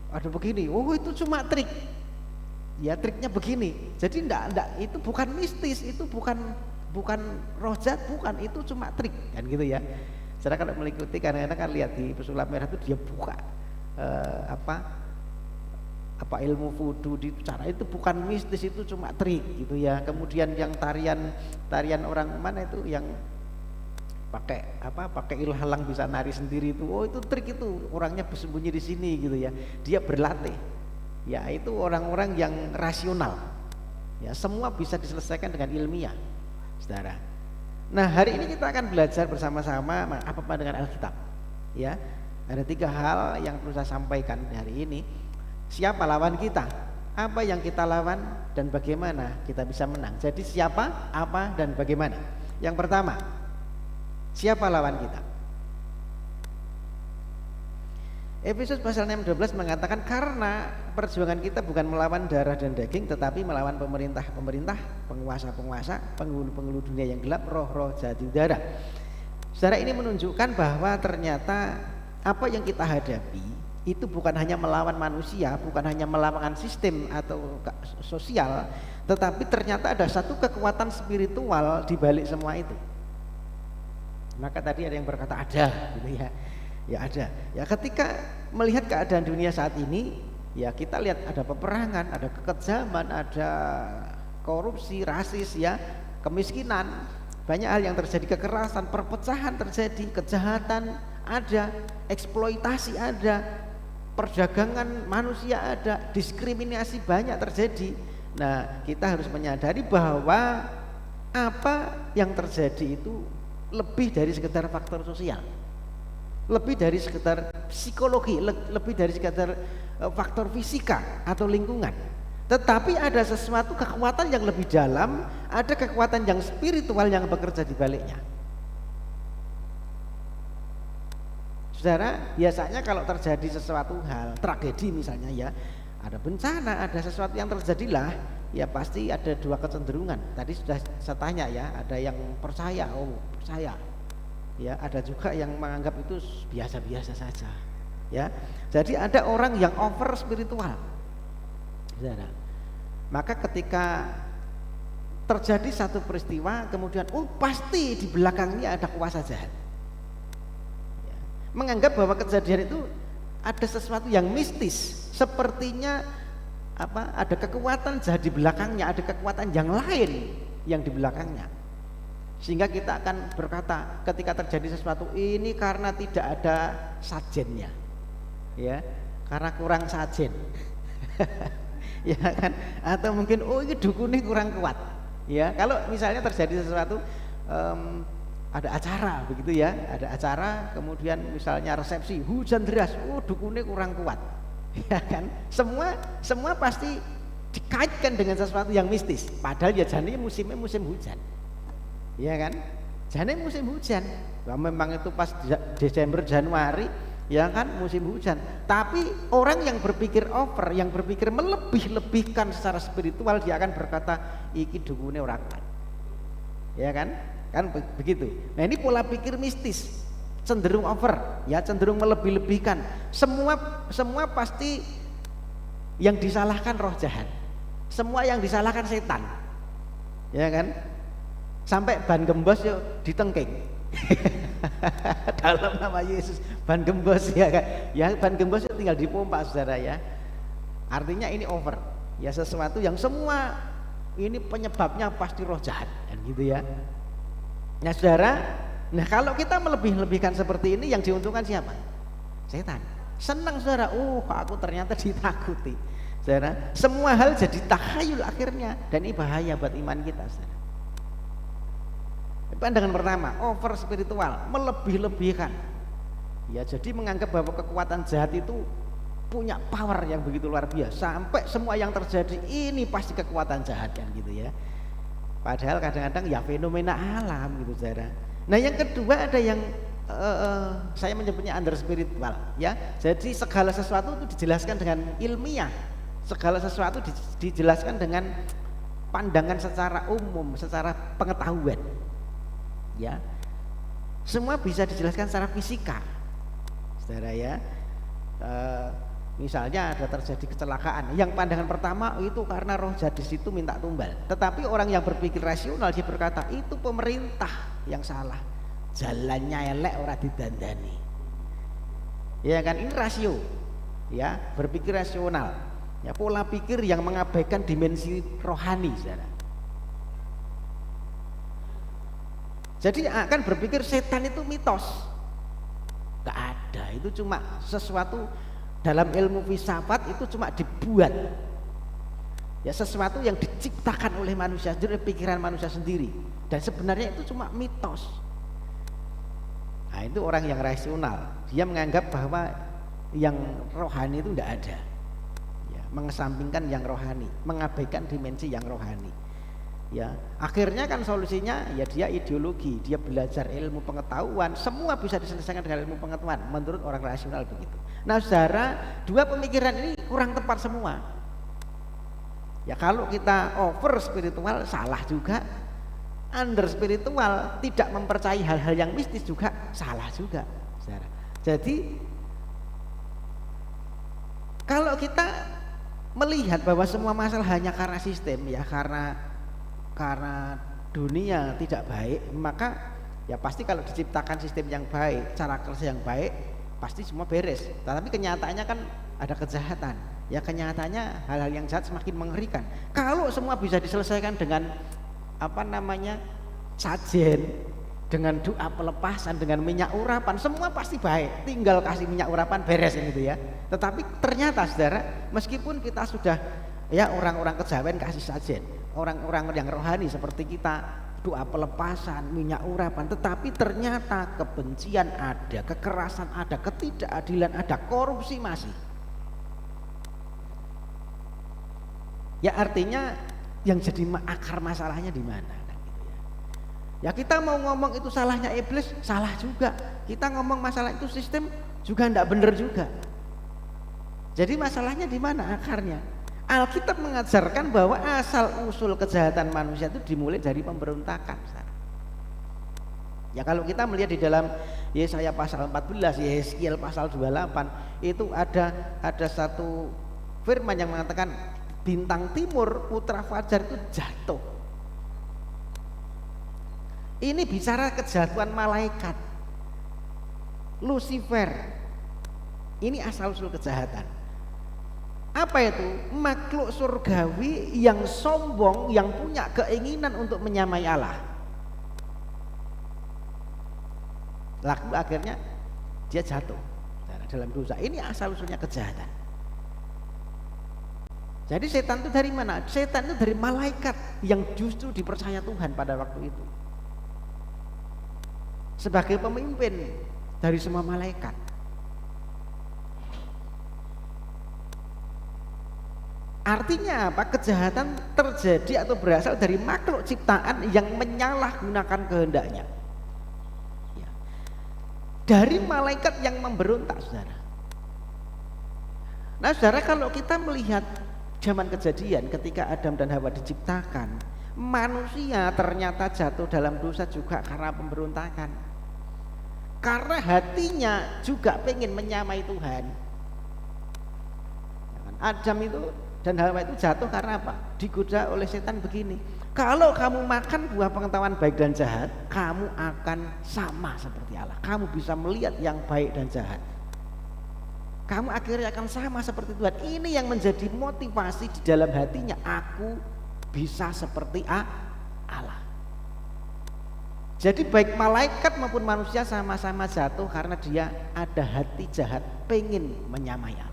ada begini, oh itu cuma trik. Ya triknya begini. Jadi enggak itu bukan mistis, itu bukan roh jahat, bukan, itu cuma trik kan gitu ya. Saudara kalau mengikuti kadang-kadang kan lihat di pesulap merah itu dia buka apa ilmu voodoo di cara itu bukan mistis, itu cuma trik gitu ya. Kemudian yang tarian orang mana itu yang pakai ilhalang bisa nari sendiri itu, oh itu trik, itu orangnya bersembunyi di sini gitu ya, dia berlatih ya. Itu orang-orang yang rasional ya, semua bisa diselesaikan dengan ilmiah saudara. Nah hari ini kita akan belajar bersama-sama apa dengan Alkitab ya. Ada 3 hal yang perlu saya sampaikan hari ini. Siapa lawan kita, apa yang kita lawan, dan bagaimana kita bisa menang. Jadi siapa, apa, dan bagaimana. Yang pertama, siapa lawan kita? Efesus pasal 6:12 mengatakan karena perjuangan kita bukan melawan darah dan daging, tetapi melawan pemerintah-pemerintah, penguasa-penguasa, penghulu-penghulu dunia yang gelap, roh-roh jahat di udara. Saudara, ini menunjukkan bahwa ternyata apa yang kita hadapi itu bukan hanya melawan manusia, bukan hanya melawan sistem atau sosial, tetapi ternyata ada satu kekuatan spiritual di balik semua itu. Maka tadi ada yang berkata ada gitu ya. Ya ada. Ya ketika melihat keadaan dunia saat ini, ya kita lihat ada peperangan, ada kekejaman, ada korupsi, rasis ya, kemiskinan, banyak hal yang terjadi, kekerasan, perpecahan terjadi, kejahatan ada, eksploitasi ada, perdagangan manusia ada, diskriminasi banyak terjadi. Nah, kita harus menyadari bahwa apa yang terjadi itu lebih dari sekedar faktor sosial, lebih dari sekedar psikologi, lebih dari sekedar faktor fisika atau lingkungan. Tetapi ada sesuatu kekuatan yang lebih dalam, ada kekuatan yang spiritual yang bekerja di baliknya. Saudara, biasanya kalau terjadi sesuatu hal, tragedi misalnya ya, ada bencana, ada sesuatu yang terjadilah, ya pasti ada 2 kecenderungan. Tadi sudah saya tanya ya, ada yang percaya, oh percaya. Ya, ada juga yang menganggap itu biasa-biasa saja. Ya. Jadi ada orang yang over spiritual. Saudara. Maka ketika terjadi satu peristiwa, kemudian oh pasti di belakangnya ada kuasa jahat. Menganggap bahwa kejadian itu ada sesuatu yang mistis, sepertinya ada kekuatan jahat di belakangnya, ada kekuatan yang lain yang di belakangnya, sehingga kita akan berkata ketika terjadi sesuatu ini karena tidak ada sajennya, ya karena kurang sajen, ya kan, atau mungkin oh ini dukunnya kurang kuat, ya kalau misalnya terjadi sesuatu ada acara begitu ya, ada acara kemudian misalnya resepsi hujan deras, oh dukunnya kurang kuat, ya kan, semua pasti dikaitkan dengan sesuatu yang mistis, padahal ya jane musimnya musim hujan, ya kan, jane musim hujan, nah, memang itu pas Desember Januari ya kan musim hujan, tapi orang yang berpikir over, yang berpikir melebih-lebihkan secara spiritual, dia akan berkata iki dukunnya ora kuat, ya kan begitu. Nah ini pola pikir mistis, cenderung over, ya cenderung melebih-lebihkan. Semua pasti yang disalahkan roh jahat, semua yang disalahkan setan, ya kan. Sampai ban gembos yuk ditengking, Dalam nama Yesus, ban gembos ya kan. Ya ban gembos itu tinggal dipompa saudara ya. Artinya ini over. Ya sesuatu yang semua ini penyebabnya pasti roh jahat kan gitu ya. Nah saudara, nah kalau kita melebih-lebihkan seperti ini yang diuntungkan siapa? Setan. Senang saudara, aku ternyata ditakuti. Saudara, semua hal jadi takhayul akhirnya, dan ini bahaya buat iman kita saudara. Pandangan pertama, over spiritual, melebih-lebihkan. Ya, jadi menganggap bahwa kekuatan jahat itu punya power yang begitu luar biasa, sampai semua yang terjadi ini pasti kekuatan jahat kan gitu ya. Padahal kadang-kadang ya fenomena alam gitu saudara. Nah yang kedua ada yang saya menyebutnya under spiritual ya. Jadi segala sesuatu itu dijelaskan dengan ilmiah, segala sesuatu dijelaskan dengan pandangan secara umum, secara pengetahuan. Ya, semua bisa dijelaskan secara fisika, saudara ya. Misalnya ada terjadi kecelakaan, yang pandangan pertama itu karena roh jahat di situ minta tumbal. Tetapi orang yang berpikir rasional dia berkata itu pemerintah yang salah, jalannya elek ora didandani. Ya kan, ini rasio, ya berpikir rasional, ya pola pikir yang mengabaikan dimensi rohani, saudara. Jadi akan berpikir setan itu mitos, gak ada, itu cuma sesuatu dalam ilmu filsafat itu cuma dibuat, ya sesuatu yang diciptakan oleh manusia, oleh pikiran manusia sendiri, dan sebenarnya itu cuma mitos. Nah itu orang yang rasional, dia menganggap bahwa yang rohani itu tidak ada, ya, mengesampingkan yang rohani, mengabaikan dimensi yang rohani. Ya, akhirnya kan solusinya ya dia ideologi, dia belajar ilmu pengetahuan, semua bisa diselesaikan dengan ilmu pengetahuan menurut orang rasional begitu. Nah saudara, dua pemikiran ini kurang tepat semua. Ya kalau kita over spiritual salah juga, under spiritual tidak mempercayai hal-hal yang mistis juga salah juga, saudara. Jadi kalau kita melihat bahwa semua masalah hanya karena sistem, ya karena dunia tidak baik, maka ya pasti kalau diciptakan sistem yang baik, cara kerja yang baik, pasti semua beres. Tetapi kenyataannya kan ada kejahatan. Ya kenyataannya hal-hal yang jahat semakin mengerikan. Kalau semua bisa diselesaikan dengan sajen, dengan doa pelepasan, dengan minyak urapan, semua pasti baik. Tinggal kasih minyak urapan beres gitu ya. Tetapi ternyata saudara, meskipun kita sudah ya orang-orang kejawen kasih sajen, orang-orang yang rohani seperti kita doa pelepasan, minyak urapan, tetapi ternyata kebencian ada, kekerasan ada, ketidakadilan ada, korupsi masih. Ya artinya yang jadi akar masalahnya di mana? Ya kita mau ngomong itu salahnya iblis, salah juga. Kita ngomong masalah itu sistem juga enggak benar juga. Jadi masalahnya di mana akarnya? Alkitab mengajarkan bahwa asal usul kejahatan manusia itu dimulai dari pemberontakan. Ya kalau kita melihat di dalam Yesaya pasal 14, Yeskiel pasal 28, itu ada satu firman yang mengatakan bintang timur putra fajar itu jatuh. Ini bicara kejatuhan malaikat Lucifer. Ini asal usul kejahatan. Apa itu? Makhluk surgawi yang sombong, yang punya keinginan untuk menyamai Allah. Lalu akhirnya dia jatuh dalam dosa. Ini asal usulnya kejahatan. Jadi setan itu dari mana? Setan itu dari malaikat yang justru dipercaya Tuhan pada waktu itu sebagai pemimpin dari semua malaikat. Artinya apa? Kejahatan terjadi atau berasal dari makhluk ciptaan yang menyalahgunakan kehendaknya, ya. Dari malaikat yang memberontak, saudara. Nah saudara, kalau kita melihat zaman kejadian ketika Adam dan Hawa diciptakan, manusia ternyata jatuh dalam dosa juga karena pemberontakan, karena hatinya juga pengen menyamai Tuhan. Adam itu dan Hawa itu jatuh karena apa? Digoda oleh setan begini. Kalau kamu makan buah pengetahuan baik dan jahat, kamu akan sama seperti Allah. Kamu bisa melihat yang baik dan jahat. Kamu akhirnya akan sama seperti Tuhan. Ini yang menjadi motivasi di dalam hatinya. Aku bisa seperti Allah. Jadi baik malaikat maupun manusia sama-sama jatuh karena dia ada hati jahat, pengen menyamai Allah.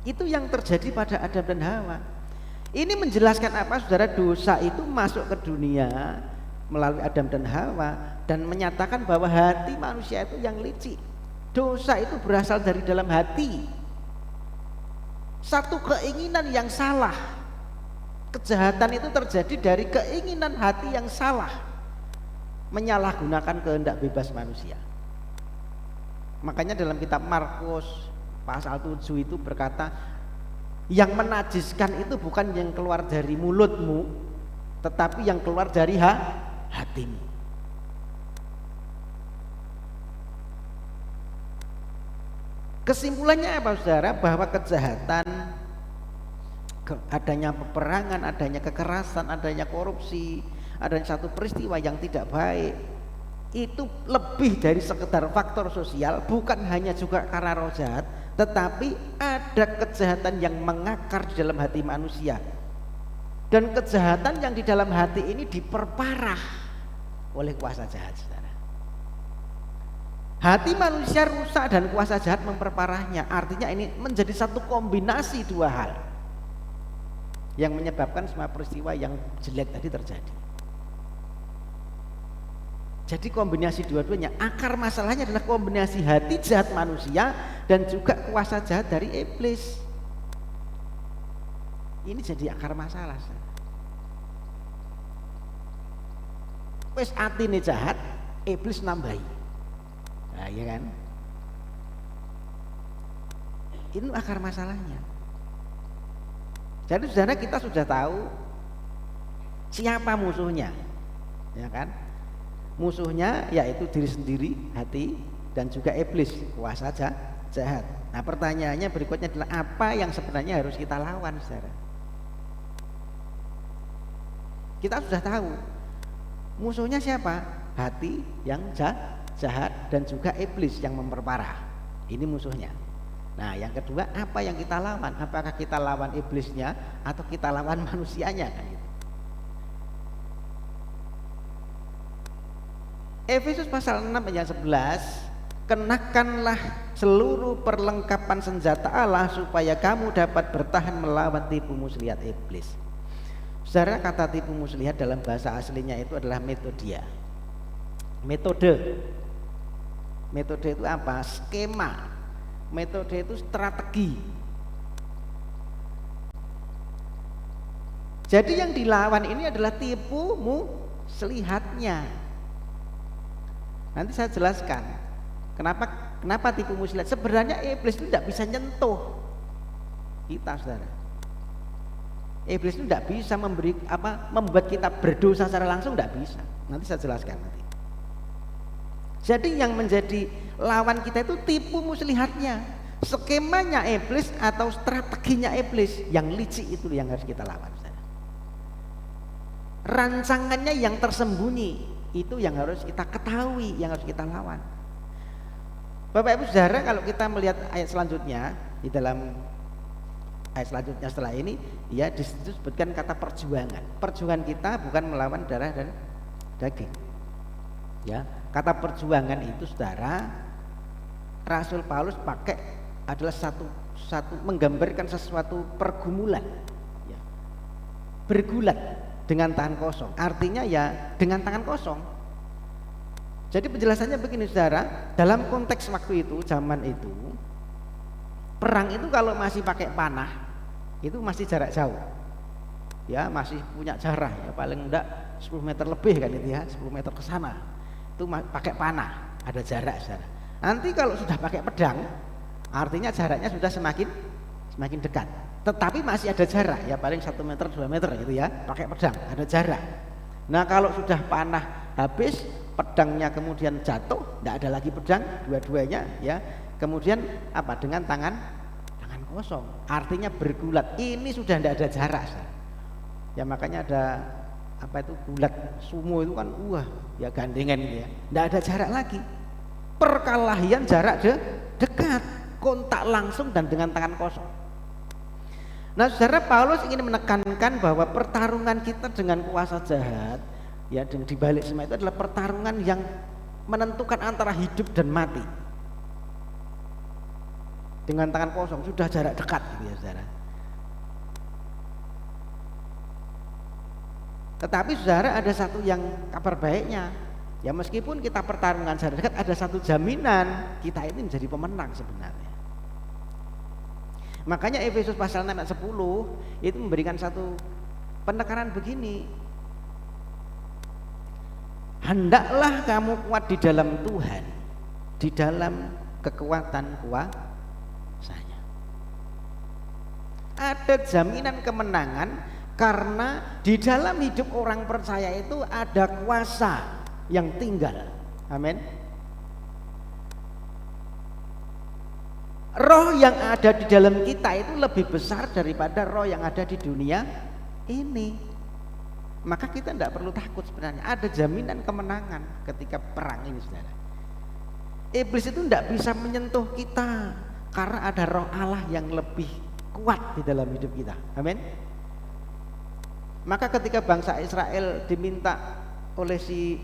Itu yang terjadi pada Adam dan Hawa. Ini menjelaskan apa, saudara? Dosa itu masuk ke dunia melalui Adam dan Hawa dan menyatakan bahwa hati manusia itu yang licik. Dosa itu berasal dari dalam hati. Satu keinginan yang salah. Kejahatan itu terjadi dari keinginan hati yang salah, menyalahgunakan kehendak bebas manusia. Makanya dalam kitab Markus pasal 7 itu berkata, yang menajiskan itu bukan yang keluar dari mulutmu, tetapi yang keluar dari hatimu. Kesimpulannya apa, saudara? Bahwa kejahatan, adanya peperangan, adanya kekerasan, adanya korupsi, adanya satu peristiwa yang tidak baik, itu lebih dari sekedar faktor sosial, bukan hanya juga karena roh jahat, tetapi ada kejahatan yang mengakar di dalam hati manusia. Dan kejahatan yang di dalam hati ini diperparah oleh kuasa jahat, saudara. Hati manusia rusak dan kuasa jahat memperparahnya. Artinya ini menjadi satu kombinasi dua hal yang menyebabkan semua peristiwa yang jelek tadi terjadi. Jadi kombinasi dua-duanya. Akar masalahnya adalah kombinasi hati jahat manusia dan juga kuasa jahat dari iblis. Ini jadi akar masalah. Wes atine jahat, iblis nambahi. Nah, iya kan? Ini akar masalahnya. Jadi saudara, kita sudah tahu siapa musuhnya, ya kan? Musuhnya yaitu diri sendiri, hati, dan juga iblis, kuasa jahat. Nah, pertanyaannya berikutnya adalah apa yang sebenarnya harus kita lawan, saudara? Kita sudah tahu musuhnya siapa? Hati yang jahat dan juga iblis yang memperparah. Ini musuhnya. Nah, yang kedua, apa yang kita lawan? Apakah kita lawan iblisnya atau kita lawan manusianya? Kan gitu. Efesus pasal 6 ayat 11, kenakanlah seluruh perlengkapan senjata Allah supaya kamu dapat bertahan melawan tipu muslihat iblis. Saudara, kata tipu muslihat dalam bahasa aslinya itu adalah metodia. Metode itu apa? Skema. Metode itu strategi. Jadi yang dilawan ini adalah tipu muslihatnya. Nanti saya jelaskan kenapa tipu muslihat. Sebenarnya iblis itu tidak bisa nyentuh kita, saudara. Iblis itu tidak bisa membuat kita berdosa secara langsung, tidak bisa. Nanti saya jelaskan nanti. Jadi yang menjadi lawan kita itu tipu muslihatnya, skemanya iblis atau strateginya iblis yang licik, itu yang harus kita lawan, saudara. Rancangannya yang tersembunyi itu yang harus kita ketahui, yang harus kita lawan. Bapak Ibu saudara, kalau kita melihat ayat selanjutnya, di dalam ayat selanjutnya setelah ini, ya disebutkan kata perjuangan. Perjuangan kita bukan melawan darah dan daging. Ya, kata perjuangan itu, saudara, Rasul Paulus pakai adalah satu menggambarkan sesuatu pergumulan. Ya. Bergulat dengan tangan kosong, artinya ya dengan tangan kosong. Jadi penjelasannya begini, saudara, dalam konteks waktu itu, zaman itu, perang itu kalau masih pakai panah itu masih jarak jauh, ya masih punya jarak, ya paling enggak 10 meter lebih kan itu ya, 10 meter ke sana itu pakai panah, ada jarak, saudara. Nanti kalau sudah pakai pedang, artinya jaraknya sudah semakin dekat. Tetapi masih ada jarak, ya paling 1 meter 2 meter gitu ya, pakai pedang ada jarak. Nah, kalau sudah panah habis, pedangnya kemudian jatuh, tidak ada lagi pedang, dua-duanya ya, kemudian apa, dengan tangan kosong, artinya bergulat. Ini sudah tidak ada jarak, saudara. Ya makanya ada apa itu gulat sumo itu kan ya gandengan gitu ya. Tidak ada jarak lagi. Perkelahian jarak dekat, kontak langsung dan dengan tangan kosong. Nah, saudara, Paulus ingin menekankan bahwa pertarungan kita dengan kuasa jahat ya di balik semua itu adalah pertarungan yang menentukan antara hidup dan mati. Dengan tangan kosong, sudah jarak dekat gitu ya, saudara. Tetapi saudara, ada satu yang kabar baiknya. Ya meskipun kita pertarungan jarak dekat, ada satu jaminan kita ini menjadi pemenang sebenarnya. Makanya Efesus pasal 6 ayat 10 itu memberikan satu penekanan begini. Hendaklah kamu kuat di dalam Tuhan, di dalam kekuatan kuasanya. Ada jaminan kemenangan karena di dalam hidup orang percaya itu ada kuasa yang tinggal. Amin. Roh yang ada di dalam kita itu lebih besar daripada roh yang ada di dunia ini. Maka kita tidak perlu takut sebenarnya. Ada jaminan kemenangan ketika perang ini, saudara. Iblis itu tidak bisa menyentuh kita karena ada roh Allah yang lebih kuat di dalam hidup kita. Amin. Maka ketika bangsa Israel diminta oleh si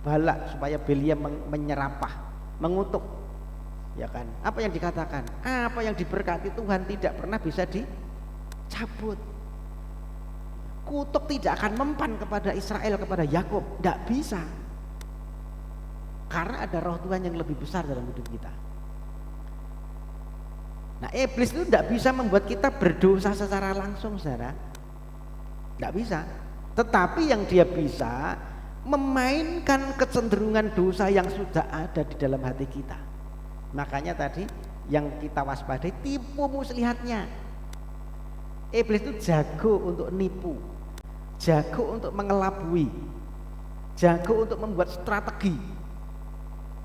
Balak supaya Belia menyerapah, mengutuk, ya kan? Apa yang dikatakan? Apa yang diberkati Tuhan tidak pernah bisa dicabut. Kutuk tidak akan mempan kepada Israel, kepada Yakub, tidak bisa. Karena ada roh Tuhan yang lebih besar dalam hidup kita. Nah, iblis itu tidak bisa membuat kita berdosa secara langsung, saudara. Tidak bisa. Tetapi yang dia bisa memainkan kecenderungan dosa yang sudah ada di dalam hati kita. Makanya tadi yang kita waspadai, tipu muslihatnya. Iblis itu jago untuk nipu, jago untuk mengelabui, jago untuk membuat strategi.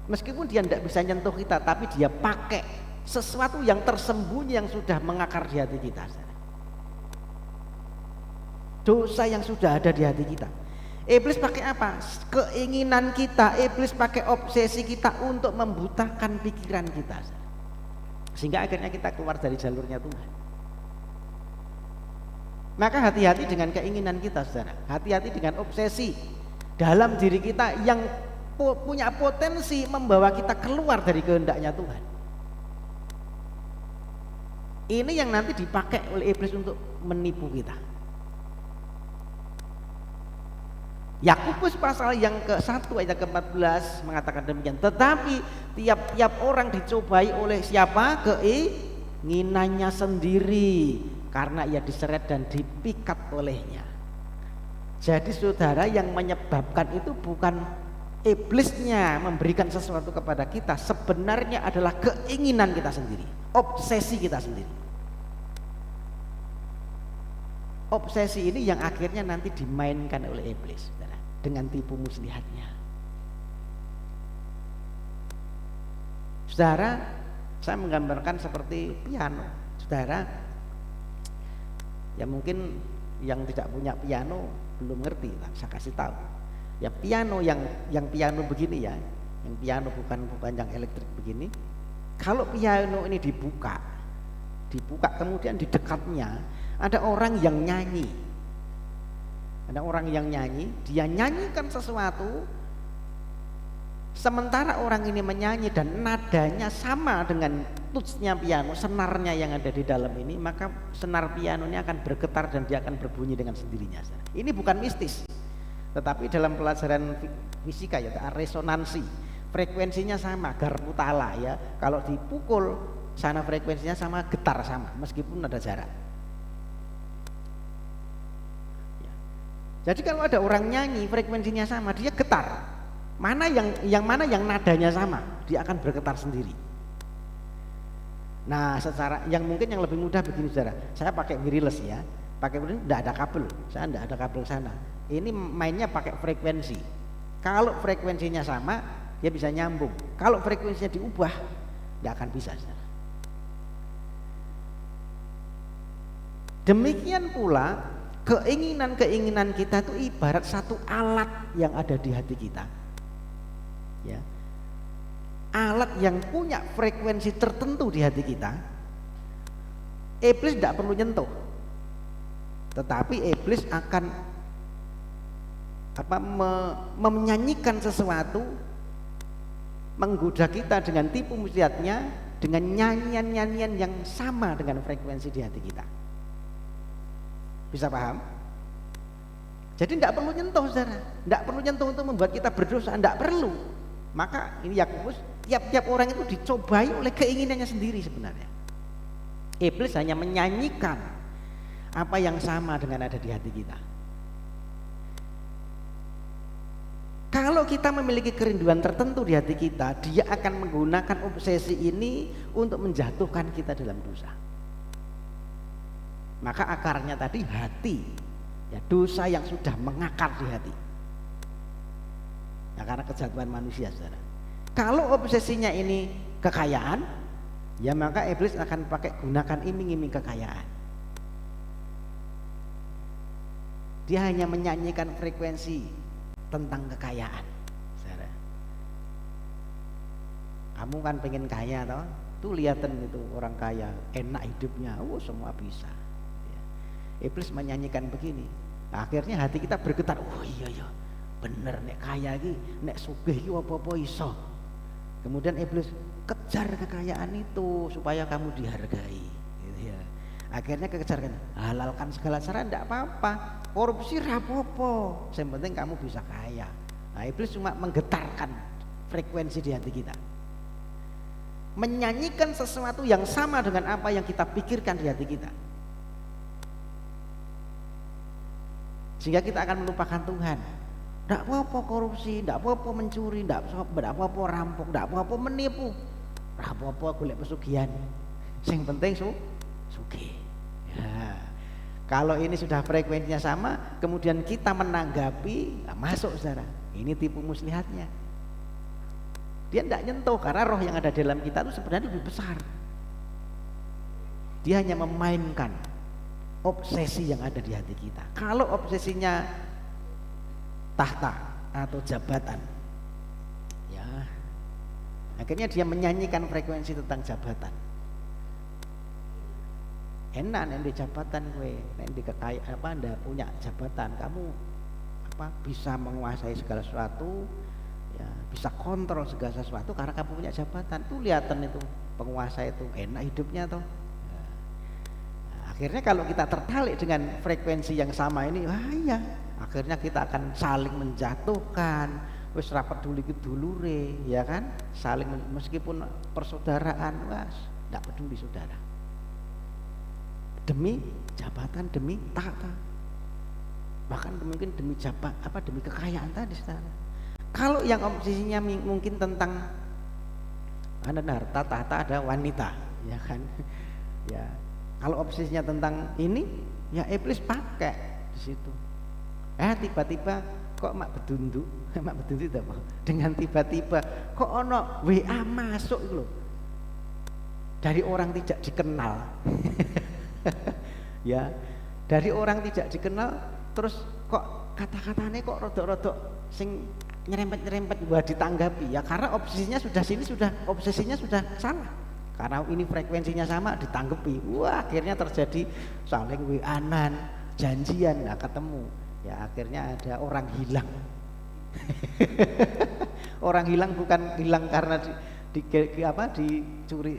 Meskipun dia tidak bisa nyentuh kita, tapi dia pakai sesuatu yang tersembunyi yang sudah mengakar di hati kita. Dosa yang sudah ada di hati kita. Iblis pakai apa? Keinginan kita. Iblis pakai obsesi kita untuk membutakan pikiran kita, sehingga akhirnya kita keluar dari jalurnya Tuhan. Maka hati-hati dengan keinginan kita, saudara. Hati-hati dengan obsesi dalam diri kita yang punya potensi membawa kita keluar dari kehendaknya Tuhan. Ini yang nanti dipakai oleh iblis untuk menipu kita. Yakobus pasal yang ke-1 ayat ke-14 mengatakan demikian. Tetapi tiap-tiap orang dicobai oleh siapa? Keinginannya sendiri, karena ia diseret dan dipikat olehnya. Jadi saudara, yang menyebabkan itu bukan iblisnya memberikan sesuatu kepada kita, sebenarnya adalah keinginan kita sendiri, obsesi kita sendiri. Obsesi ini yang akhirnya nanti dimainkan oleh iblis, saudara, dengan tipu muslihatnya. Saudara, saya menggambarkan seperti piano. Saudara, ya mungkin yang tidak punya piano belum ngerti, saya kasih tahu. Ya piano yang piano begini ya, yang piano bukan yang elektrik begini. Kalau piano ini dibuka kemudian di dekatnya ada orang yang nyanyi. Ada orang yang nyanyi, dia nyanyikan sesuatu, sementara orang ini menyanyi dan nadanya sama dengan tutsnya piano, senarnya yang ada di dalam ini, maka senar pianonya akan bergetar dan dia akan berbunyi dengan sendirinya. Ini bukan mistis, tetapi dalam pelajaran fisika ya, resonansi, frekuensinya sama, garputala ya. Kalau dipukul sana frekuensinya sama, getar sama, meskipun ada jarak. Jadi kalau ada orang nyanyi frekuensinya sama, dia getar. Mana yang nadanya sama, dia akan bergetar sendiri. Nah, secara yang mungkin yang lebih mudah begini, saudara. Saya pakai wireless ya, pakai wireless tidak ada kabel, saya tidak ada kabel sana. Ini mainnya pakai frekuensi. Kalau frekuensinya sama, dia bisa nyambung. Kalau frekuensinya diubah, tidak akan bisa, saudara. Demikian pula keinginan-keinginan kita itu ibarat satu alat yang ada di hati kita. Ya. Alat yang punya frekuensi tertentu di hati kita. Iblis tidak perlu nyentuh. Tetapi iblis akan menyanyikan sesuatu, menggoda kita dengan tipu muslihatnya, dengan nyanyian-nyanyian yang sama dengan frekuensi di hati kita. Bisa paham? Jadi tidak perlu nyentuh, saudara. Tidak perlu nyentuh untuk membuat kita berdosa, tidak perlu. Maka ini Yakobus, tiap-tiap orang itu dicobai oleh keinginannya sendiri sebenarnya. Iblis hanya menyanyikan apa yang sama dengan ada di hati kita. Kalau kita memiliki kerinduan tertentu di hati kita, dia akan menggunakan obsesi ini untuk menjatuhkan kita dalam dosa. Maka akarnya tadi hati, ya, dosa yang sudah mengakar di hati. Ya, karena kejatuhan manusia, saudara. Kalau obsesinya ini kekayaan, ya maka iblis akan pakai gunakan iming-iming kekayaan. Dia hanya menyanyikan frekuensi tentang kekayaan, saudara. Kamu kan pengen kaya, toh? Tuh lihatan itu orang kaya, enak hidupnya, semua bisa. Iblis menyanyikan begini, akhirnya hati kita bergetar. Iya bener, nek kaya iki, nek sugih iki apa-apa iso. Kemudian iblis kejar kekayaan itu supaya kamu dihargai, gitu ya. Akhirnya kekejar, halalkan segala cara, ndak apa-apa, korupsi rapopo, yang penting kamu bisa kaya. Nah, iblis cuma menggetarkan frekuensi di hati kita, menyanyikan sesuatu yang sama dengan apa yang kita pikirkan di hati kita. Sehingga kita akan melupakan Tuhan. Tidak apa-apa korupsi, tidak apa-apa mencuri, tidak apa-apa rampok, tidak apa-apa menipu, tidak apa-apa golek pesugihan. Yang penting sugih. Ya. Kalau ini sudah frekuensinya sama, kemudian kita menanggapi, masuk, saudara. Ini tipu muslihatnya. Dia tidak nyentuh karena roh yang ada dalam kita itu sebenarnya lebih besar. Dia hanya memainkan obsesi yang ada di hati kita. Kalau obsesinya tahta atau jabatan, ya akhirnya dia menyanyikan frekuensi tentang jabatan. Enak nek di jabatan gue, nek di kekayaan apa, Anda punya jabatan, kamu bisa menguasai segala sesuatu, ya bisa kontrol segala sesuatu karena kamu punya jabatan. Tuh lihatan itu penguasa itu enak hidupnya tuh. Akhirnya kalau kita tertarik dengan frekuensi yang sama ini, ya akhirnya kita akan saling menjatuhkan, wis ra peduli dulure, ya kan? Saling meskipun persaudaraan, tidak peduli saudara. Demi jabatan, demi tahta, bahkan mungkin demi demi kekayaan tadi, saudara. Kalau yang obsesinya mungkin tentang harta, tahta, ada wanita, ya kan? Ya. Kalau obsesinya tentang ini, ya iblis pakai di situ. Tiba-tiba kok mak bedunduk itu apa? Dengan tiba-tiba kok ono WA masuk itu loh. Dari orang tidak dikenal. Ya, dari orang tidak dikenal, terus kok kata-katanya kok rodok-rodok sing nyerempet-nyerempet buat ditanggapi. Ya karena obsesinya sudah salah. Karena ini frekuensinya sama, ditanggapi. Akhirnya terjadi saling WA-an, janjian, nggak ketemu. Ya akhirnya ada orang hilang. Orang hilang bukan hilang karena dicuri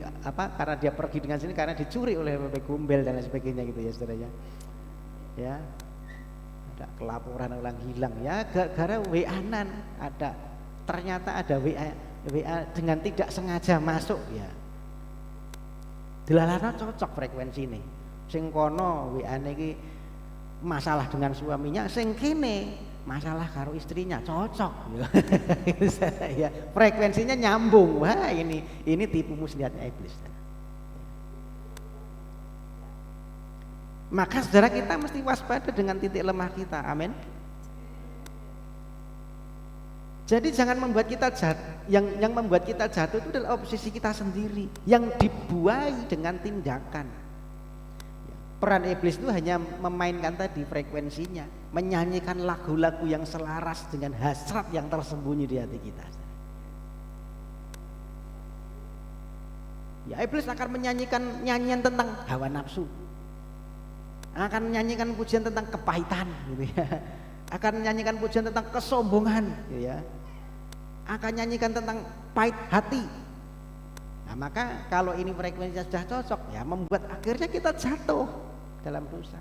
karena dia pergi dengan sini, karena dicuri oleh bebek gombel dan lain sebagainya gitu ya, saudara ya. Ya. Ada kelaporan orang hilang ya gara-gara WA-an ternyata ada WA dengan tidak sengaja masuk ya. Dilalana cocok frekuensi ini. Sing kono WA-ne iki masalah dengan suaminya, sing kene masalah karo istrinya, cocok. Ya, frekuensinya nyambung. Wah, ini tipu muslihatnya iblis. Maka saudara kita mesti waspada dengan titik lemah kita. Amin. Jadi jangan membuat kita yang membuat kita jatuh itu adalah obsesi kita sendiri yang dibuai dengan tindakan. Peran iblis itu hanya memainkan tadi frekuensinya, menyanyikan lagu-lagu yang selaras dengan hasrat yang tersembunyi di hati kita. Ya, iblis akan menyanyikan nyanyian tentang hawa nafsu, akan menyanyikan pujian tentang kepahitan, gitu ya. Akan menyanyikan pujian tentang kesombongan, gitu ya. Akan menyanyikan tentang pahit hati. Nah, maka kalau ini frekuensinya sudah cocok, ya membuat akhirnya kita jatuh dalam dosa.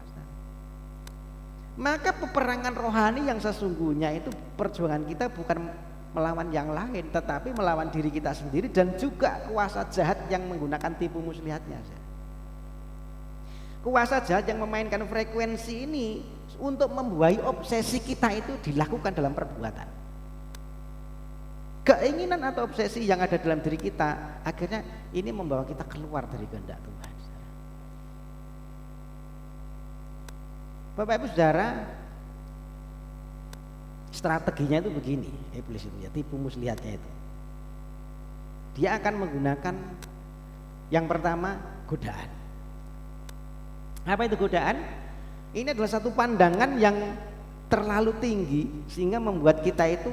Maka peperangan rohani yang sesungguhnya itu perjuangan kita bukan melawan yang lain, tetapi melawan diri kita sendiri dan juga kuasa jahat yang menggunakan tipu muslihatnya. Kuasa jahat yang memainkan frekuensi ini untuk membuai obsesi kita itu dilakukan dalam perbuatan. Keinginan atau obsesi yang ada dalam diri kita akhirnya ini membawa kita keluar dari kehendak Tuhan. Bapak Ibu Saudara, strateginya itu begini, iblis itu ya, tipu muslihatnya itu. Dia akan menggunakan yang pertama godaan. Apa itu godaan? Ini adalah satu pandangan yang terlalu tinggi sehingga membuat kita itu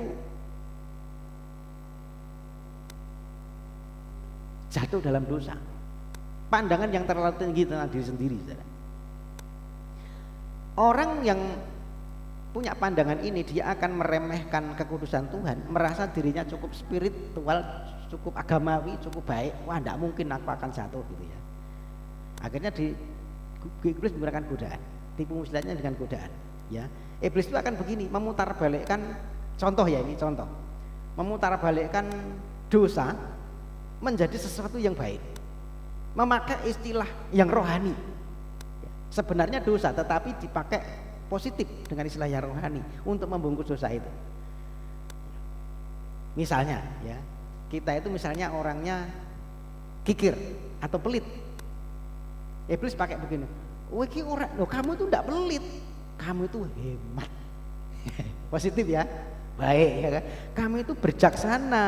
jatuh dalam dosa. Pandangan yang terlalu tinggi tentang diri sendiri, saudara. Orang yang punya pandangan ini dia akan meremehkan kekudusan Tuhan, merasa dirinya cukup spiritual, cukup agamawi, cukup baik. Wah, tidak mungkin aku akan jatuh gitu ya. Akhirnya iblis menggunakan godaan, tipu muslihatnya dengan godaan. Ya, iblis itu akan begini, memutarbalikkan, contoh ya ini contoh, memutarbalikkan dosa menjadi sesuatu yang baik, memakai istilah yang rohani. Sebenarnya dosa tetapi dipakai positif dengan istilah yang rohani untuk membungkus dosa itu. Misalnya ya, kita itu misalnya orangnya kikir atau pelit. Iblis pakai begini, "Wih, orang, loh, kamu tuh enggak pelit, kamu itu hemat." Positif ya, baik ya kan. Kamu itu berjaksana,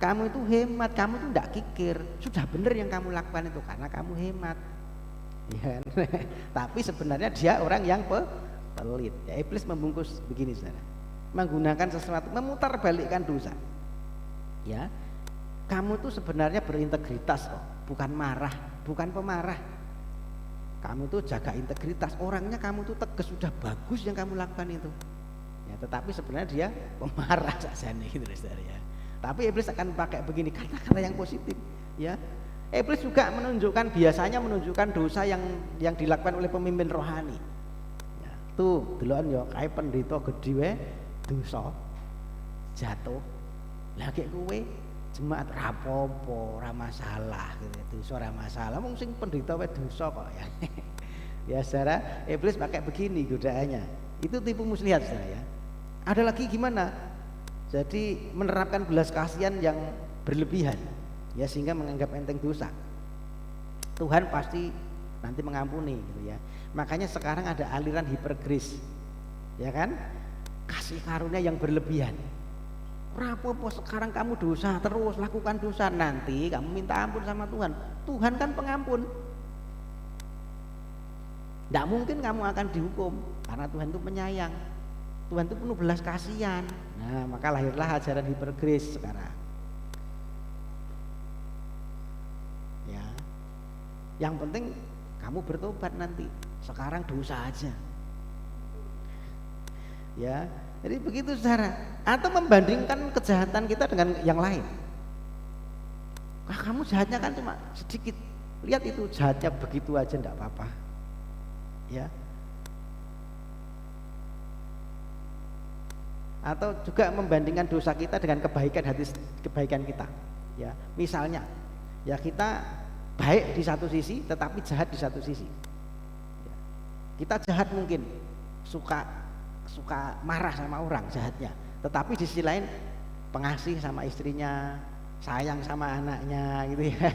kamu itu hemat, kamu tuh enggak kikir. Sudah benar yang kamu lakukan itu karena kamu hemat. Ya, tapi sebenarnya dia orang yang pelit. Ya, iblis membungkus begini, saudara, menggunakan sesuatu, memutarbalikkan dosa. Ya, kamu tuh sebenarnya berintegritas kok, bukan marah, bukan pemarah. Kamu tuh jaga integritas, orangnya kamu tuh tegas, sudah bagus yang kamu lakukan itu. Ya, tetapi sebenarnya dia pemarah saja nih, gitu, saudara ya. Tapi iblis akan pakai begini, kata-kata yang positif. Ya. Iblis juga biasanya menunjukkan dosa yang dilakukan oleh pemimpin rohani. Ya, tuh deloken ya kae pendeta gedhe wae dosa jatuh. Lah kek kowe jemaat rapopo, ora masalah gitu. Dosa ora masalah, wong sing pendeta wae dosa kok ya. Ya saudara, iblis pakai begini godaannya. Itu tipu muslihat, saudara ya. Ada lagi gimana? Jadi menerapkan belas kasihan yang berlebihan. Ya, sehingga menganggap enteng dosa. Tuhan pasti nanti mengampuni gitu ya. Makanya sekarang ada aliran hipergrace. Ya kan? Kasih karunia yang berlebihan. Rapopo sekarang kamu dosa terus, lakukan dosa, nanti kamu minta ampun sama Tuhan. Tuhan kan pengampun. Tidak mungkin kamu akan dihukum karena Tuhan itu penyayang. Tuhan itu penuh belas kasihan. Nah, maka lahirlah ajaran hipergrace sekarang. Yang penting kamu bertobat nanti. Sekarang dosa aja. Ya, jadi begitu, saudara. Atau membandingkan kejahatan kita dengan yang lain. Kamu jahatnya kan cuma sedikit. Lihat itu jahatnya begitu aja enggak apa-apa. Ya. Atau juga membandingkan dosa kita dengan kebaikan kita. Ya, misalnya, ya kita baik di satu sisi tetapi jahat di satu sisi. Kita jahat mungkin suka marah sama orang jahatnya, tetapi di sisi lain pengasih sama istrinya, sayang sama anaknya gitu ya.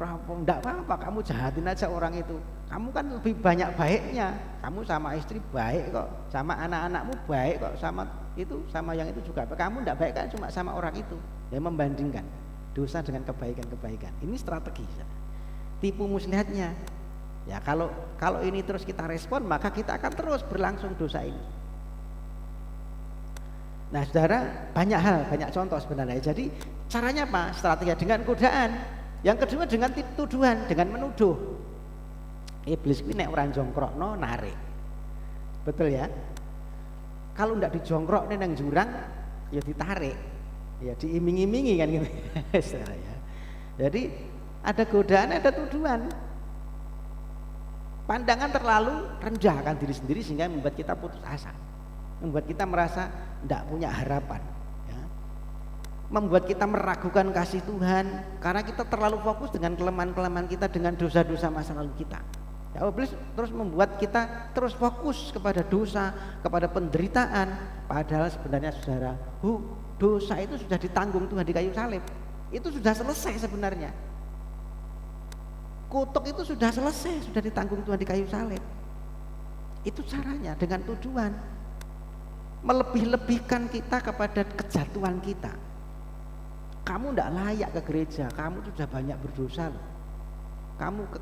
Enggak apa-apa kamu jahatin aja orang itu, kamu kan lebih banyak baiknya, kamu sama istri baik kok, sama anak-anakmu baik kok, sama yang itu juga, kamu enggak baik kan cuma sama orang itu. Ya, membandingkan dosa dengan kebaikan-kebaikan. Ini strategi, tipu muslihatnya. Ya kalau ini terus kita respon, maka kita akan terus berlangsung dosa ini. Nah saudara, banyak hal, banyak contoh sebenarnya. Jadi caranya apa? Strategi dengan godaan. Yang kedua dengan tuduhan, dengan menuduh. Iblis ini nek ora jongkrokno narik. Betul ya? Kalau ndak dijongkrok nih nang jurang, ya ditarik, ya diiming-imingi kan gitu. Ya. Jadi ada godaan, ada tuduhan. Pandangan terlalu rendah akan diri sendiri sehingga membuat kita putus asa, membuat kita merasa tidak punya harapan, ya. Membuat kita meragukan kasih Tuhan karena kita terlalu fokus dengan kelemahan-kelemahan kita, dengan dosa-dosa masa lalu kita. Ya, iblis terus membuat kita terus fokus kepada dosa, kepada penderitaan, padahal sebenarnya saudara, dosa itu sudah ditanggung Tuhan di kayu salib. Itu sudah selesai sebenarnya. Kutuk itu sudah selesai, sudah ditanggung Tuhan di kayu salib. Itu caranya dengan tujuan melebih-lebihkan kita kepada kejatuhan kita. Kamu tidak layak ke gereja, kamu sudah banyak berdosa loh. Kamu ke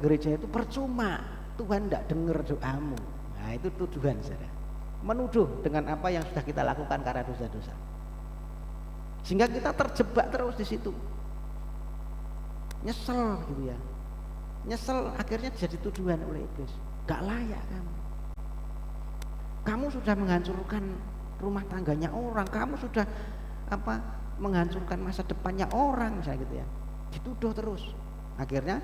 gereja itu percuma, Tuhan tidak dengar doamu. Nah itu tuduhan saudara. Menuduh dengan apa yang sudah kita lakukan karena dosa-dosa. Sehingga kita terjebak terus di situ. Nyesel gitu ya. Nyesel akhirnya jadi tuduhan oleh iblis. Gak layak kamu. Kamu sudah menghancurkan rumah tangganya orang, kamu sudah menghancurkan masa depannya orang, misalnya gitu ya. Dituduh terus. Akhirnya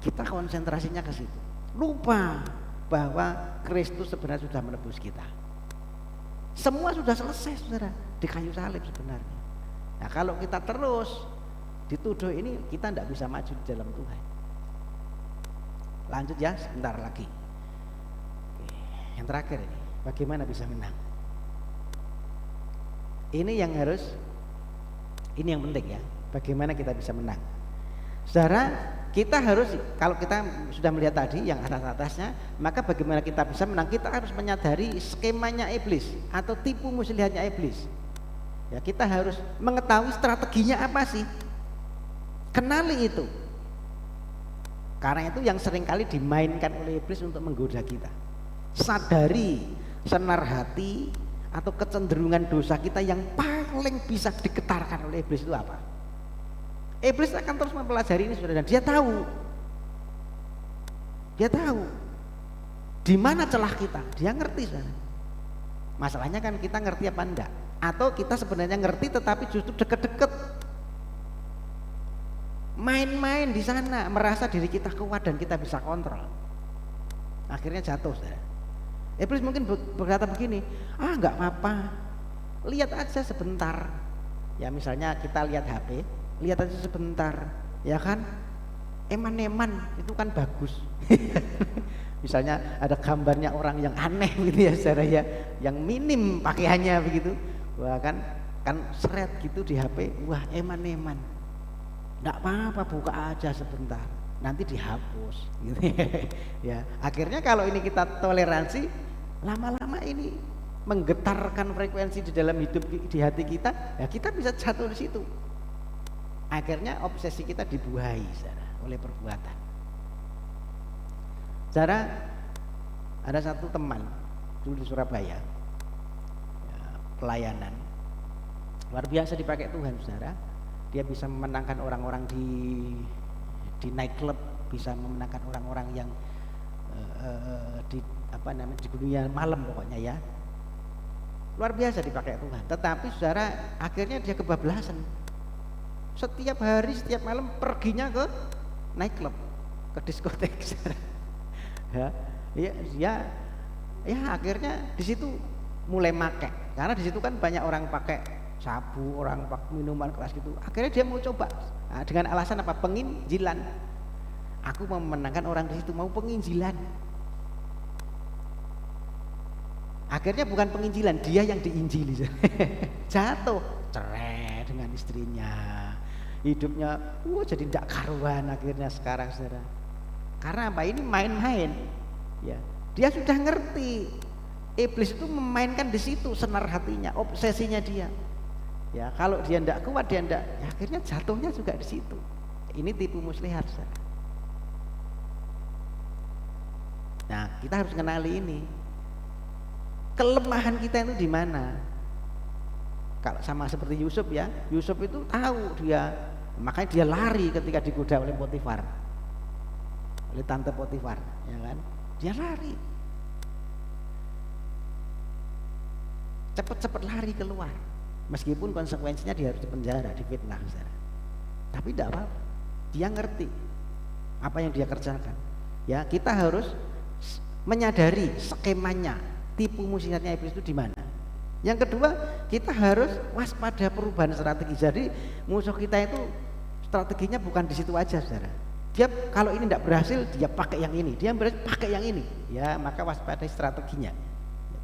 kita konsentrasinya ke situ. Lupa bahwa Kristus sebenarnya sudah menebus kita. Semua sudah selesai saudara di kayu salib sebenarnya. Nah kalau kita terus dituduh ini, kita tidak bisa maju di dalam Tuhan. Lanjut ya, sebentar lagi. Yang terakhir ini, bagaimana bisa menang? Ini yang yang penting ya. Bagaimana kita bisa menang? Saudara, kita harus, kalau kita sudah melihat tadi yang atas-atasnya, maka bagaimana kita bisa menang? Kita harus menyadari skemanya iblis atau tipu muslihatnya iblis. Ya, kita harus mengetahui strateginya apa sih? Kenali itu. Karena itu yang seringkali dimainkan oleh iblis untuk menggoda kita. Sadari senar hati atau kecenderungan dosa kita yang paling bisa digetarkan oleh iblis itu apa? Iblis akan terus mempelajari ini saudara, dan dia tahu di mana celah kita, dia ngerti saudara. Masalahnya kan kita ngerti apa enggak? Atau kita sebenarnya ngerti tetapi justru deket-deket main-main di sana, merasa diri kita kuat dan kita bisa kontrol. Akhirnya jatuh saudara. Iblis mungkin berkata begini, enggak apa-apa, lihat aja sebentar. Ya misalnya kita lihat HP, lihat aja sebentar, ya kan? Eman-eman itu kan bagus. Misalnya ada gambarnya orang yang aneh gitu ya saudara ya, yang minim pakaiannya begitu, wah kan seret gitu di HP, wah eman-eman. Nggak apa-apa, buka aja sebentar, nanti dihapus gitu. Ya akhirnya kalau ini kita toleransi, lama-lama ini menggetarkan frekuensi di dalam hidup, di hati kita, ya kita bisa jatuh di situ. Akhirnya obsesi kita dibuahi saudara, oleh perbuatan. Saudara, ada satu teman dulu di Surabaya, ya, pelayanan luar biasa dipakai Tuhan saudara. Dia bisa memenangkan orang-orang di nightclub, bisa memenangkan orang-orang yang di dunia malam pokoknya ya. Luar biasa dipakai Tuhan. Tetapi saudara, akhirnya dia kebablasan. Setiap hari, setiap malam perginya ke nightclub, ke diskotek saudara. Ya akhirnya di situ mulai make. Karena di situ kan banyak orang pakai sabu, orang pakai minuman keras gitu. Akhirnya dia mau coba, nah, dengan alasan apa? Penginjilan. Aku mau memenangkan orang di situ, mau penginjilan. Akhirnya bukan penginjilan, dia yang diinjili. Jatuh, cerai dengan istrinya, hidupnya jadi tidak karuan akhirnya sekarang saudara. Karena apa? Ini main-main. Ya, dia sudah ngerti. Iblis itu memainkan di situ senar hatinya, obsesinya dia. Ya, kalau dia tidak kuat, dia tidak, ya akhirnya jatuhnya juga di situ. Ini tipu muslihat saudara. Nah, kita harus kenali ini. Kelemahan kita itu di mana? Kalau sama seperti Yusuf ya, Yusuf itu tahu dia, makanya dia lari ketika digoda oleh Potifar, oleh tante Potifar, ya kan? Dia lari, cepat-cepat lari keluar, meskipun konsekuensinya dia harus dipenjara, difitnah, saudara. Tapi tidak apa-apa, dia ngerti apa yang dia kerjakan. Ya, kita harus menyadari skemanya, tipu muslihatnya iblis itu di mana. Yang kedua, kita harus waspada perubahan strategi. Jadi musuh kita itu strateginya bukan di situ aja, saudara. Dia kalau ini tidak berhasil, dia pakai yang ini. Dia berhasil pakai yang ini. Ya, maka waspadai strateginya.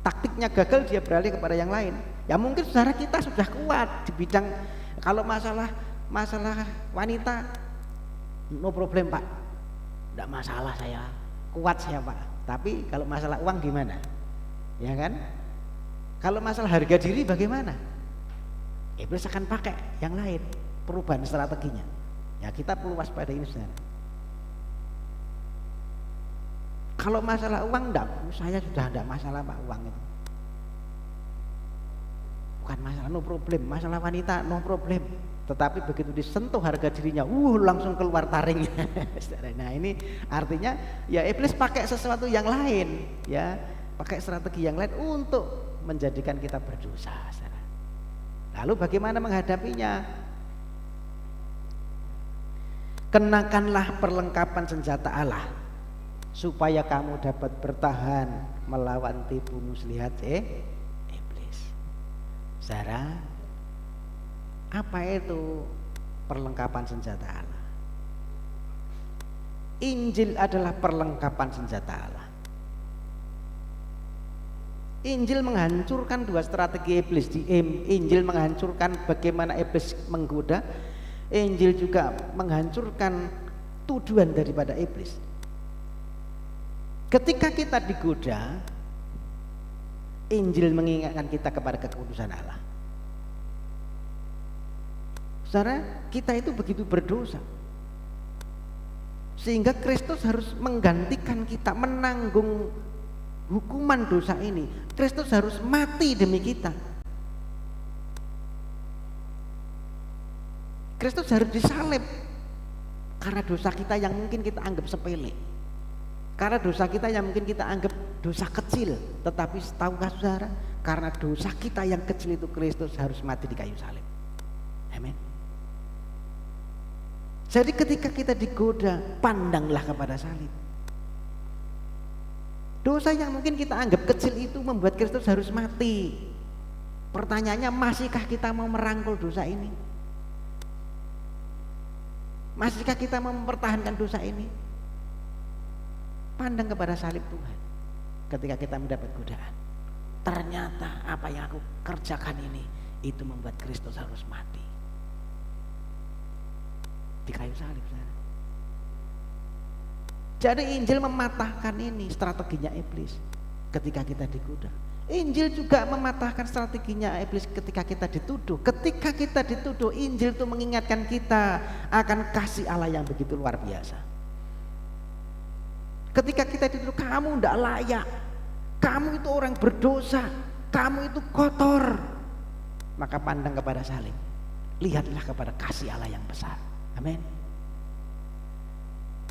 Taktiknya gagal, dia beralih kepada yang lain. Ya mungkin saudara kita sudah kuat di bidang, kalau masalah wanita, no problem Pak. Tidak masalah, saya kuat saya Pak. Tapi kalau masalah uang gimana? Ya kan? Kalau masalah harga diri bagaimana? Iblis akan pakai yang lain, perubahan strateginya. Ya kita perlu waspada ini, saudara. Kalau masalah uang enggak, saya sudah enggak masalah Pak uang itu. Bukan masalah, no problem. Masalah wanita no problem. Tetapi begitu disentuh harga dirinya, langsung keluar taringnya. Nah ini artinya ya iblis pakai sesuatu yang lain, ya pakai strategi yang lain untuk menjadikan kita berdosa. Lalu bagaimana menghadapinya? Kenakanlah perlengkapan senjata Allah supaya kamu dapat bertahan melawan tipu muslihat iblis. Saudara, apa itu perlengkapan senjata Allah? Injil adalah perlengkapan senjata Allah. Injil menghancurkan dua strategi iblis. Injil menghancurkan bagaimana iblis menggoda. Injil juga menghancurkan tuduhan daripada iblis. Ketika kita digoda, Injil mengingatkan kita kepada kekudusan Allah. Saudara, kita itu begitu berdosa, sehingga Kristus harus menggantikan kita, menanggung hukuman dosa ini. Kristus harus mati demi kita. Kristus harus disalib karena dosa kita yang mungkin kita anggap sepele, karena dosa kita yang mungkin kita anggap dosa kecil. Tetapi tahukah saudara, karena dosa kita yang kecil itu Kristus harus mati di kayu salib. Amin. Jadi ketika kita digoda, pandanglah kepada salib. Dosa yang mungkin kita anggap kecil itu membuat Kristus harus mati. Pertanyaannya, masihkah kita mau merangkul dosa ini? Masihkah kita mau mempertahankan dosa ini? Pandang kepada salib Tuhan ketika kita mendapat godaan. Ternyata apa yang aku kerjakan ini itu membuat Kristus harus mati di kayu salib. Jadi Injil mematahkan ini strateginya iblis ketika kita digoda. Injil juga mematahkan strateginya iblis ketika kita dituduh. Ketika kita dituduh, Injil itu mengingatkan kita akan kasih Allah yang begitu luar biasa. Ketika kita dituduh, kamu tidak layak, kamu itu orang berdosa, kamu itu kotor, maka pandang kepada salib, lihatlah kepada kasih Allah yang besar. Amin.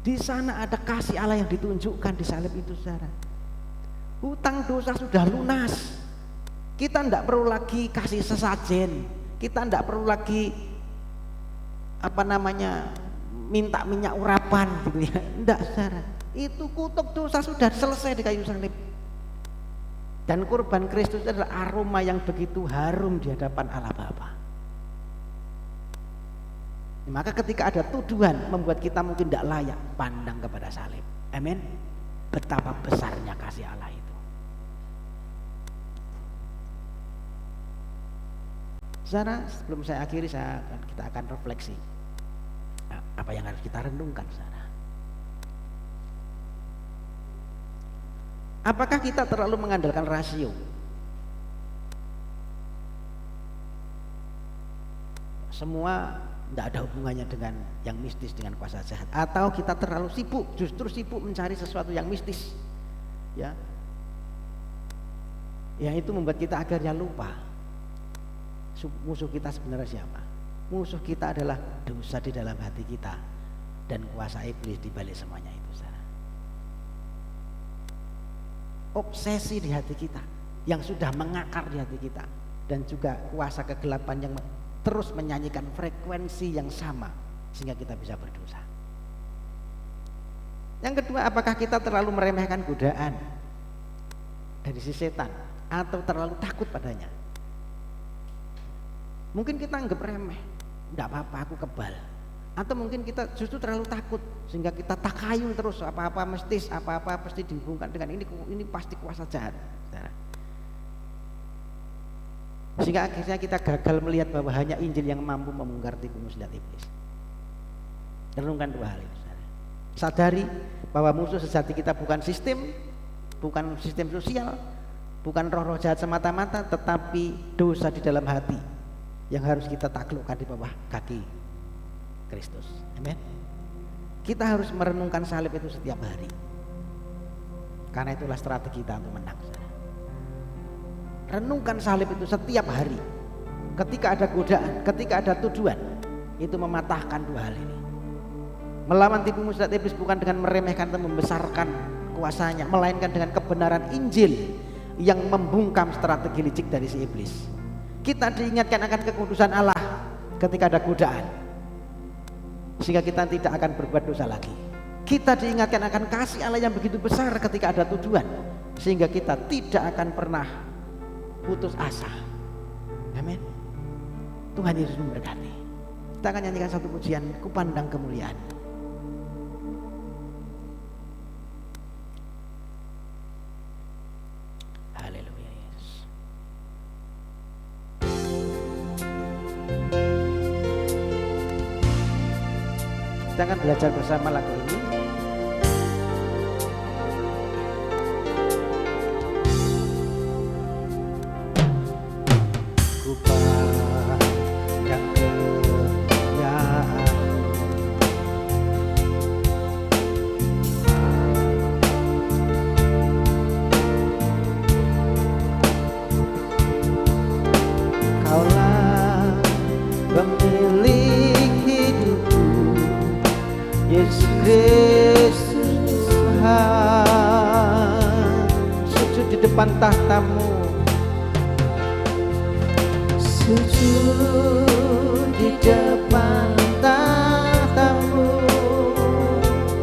Di sana ada kasih Allah yang ditunjukkan di salib itu, saudara. Hutang dosa sudah lunas. Kita tidak perlu lagi kasih sesajen. Kita tidak perlu lagi minta minyak urapan gitu ya. Tidak, saudara. Itu kutuk dosa sudah selesai di kayu salib. Dan kurban Kristus adalah aroma yang begitu harum di hadapan Allah Bapa. Maka ketika ada tuduhan membuat kita mungkin tidak layak, pandang kepada salib. Amin. Betapa besarnya kasih Allah itu. Saudara, sebelum saya akhiri, kita akan refleksi apa yang harus kita renungkan, saudara. Apakah kita terlalu mengandalkan rasio? Semua tidak ada hubungannya dengan yang mistis, dengan kuasa jahat. Atau kita terlalu sibuk, justru sibuk mencari sesuatu yang mistis, ya. Yang itu membuat kita akhirnya lupa musuh kita sebenarnya siapa. Musuh kita adalah dosa di dalam hati kita dan kuasa iblis di balik semuanya itu, saudara. Obsesi di hati kita yang sudah mengakar di hati kita, dan juga kuasa kegelapan yang terus menyanyikan frekuensi yang sama sehingga kita bisa berdosa. Yang kedua, apakah kita terlalu meremehkan godaan dari si setan atau terlalu takut padanya? Mungkin kita anggap remeh, enggak apa-apa, aku kebal. Atau mungkin kita justru terlalu takut sehingga kita takayul terus, apa-apa mistis, apa-apa pasti dihubungkan dengan ini pasti kuasa jahat. Sehingga akhirnya kita gagal melihat bahwa hanya Injil yang mampu membongkar tipu muslihat iblis. Renungkan dua hal itu. Sadari bahwa musuh sejati kita bukan sistem sosial, bukan roh-roh jahat semata-mata, tetapi dosa di dalam hati yang harus kita taklukkan di bawah kaki Kristus. Amin. Kita harus merenungkan salib itu setiap hari, karena itulah strategi kita untuk menang. Renungkan salib itu setiap hari. Ketika ada godaan, ketika ada tuduhan, itu mematahkan dua hal ini. Melawan tipu muslihat iblis bukan dengan meremehkan atau membesarkan kuasanya, melainkan dengan kebenaran Injil yang membungkam strategi licik dari si iblis. Kita diingatkan akan kekudusan Allah ketika ada godaan, sehingga kita tidak akan berbuat dosa lagi. Kita diingatkan akan kasih Allah yang begitu besar ketika ada tuduhan, sehingga kita tidak akan pernah putus asa. Amin. Tuhan Yesus memberkati. Kita akan nyanyikan satu pujian, Ku Pandang Kemuliaan. Haleluya Yesus. Kita akan belajar bersama lagu ini. Ku pandang kemuliaan, Kaulah pemilik hidupku, Yesus Kristus Tuhan. Sujud di depan tahtamu, sujud di depan tahtamu,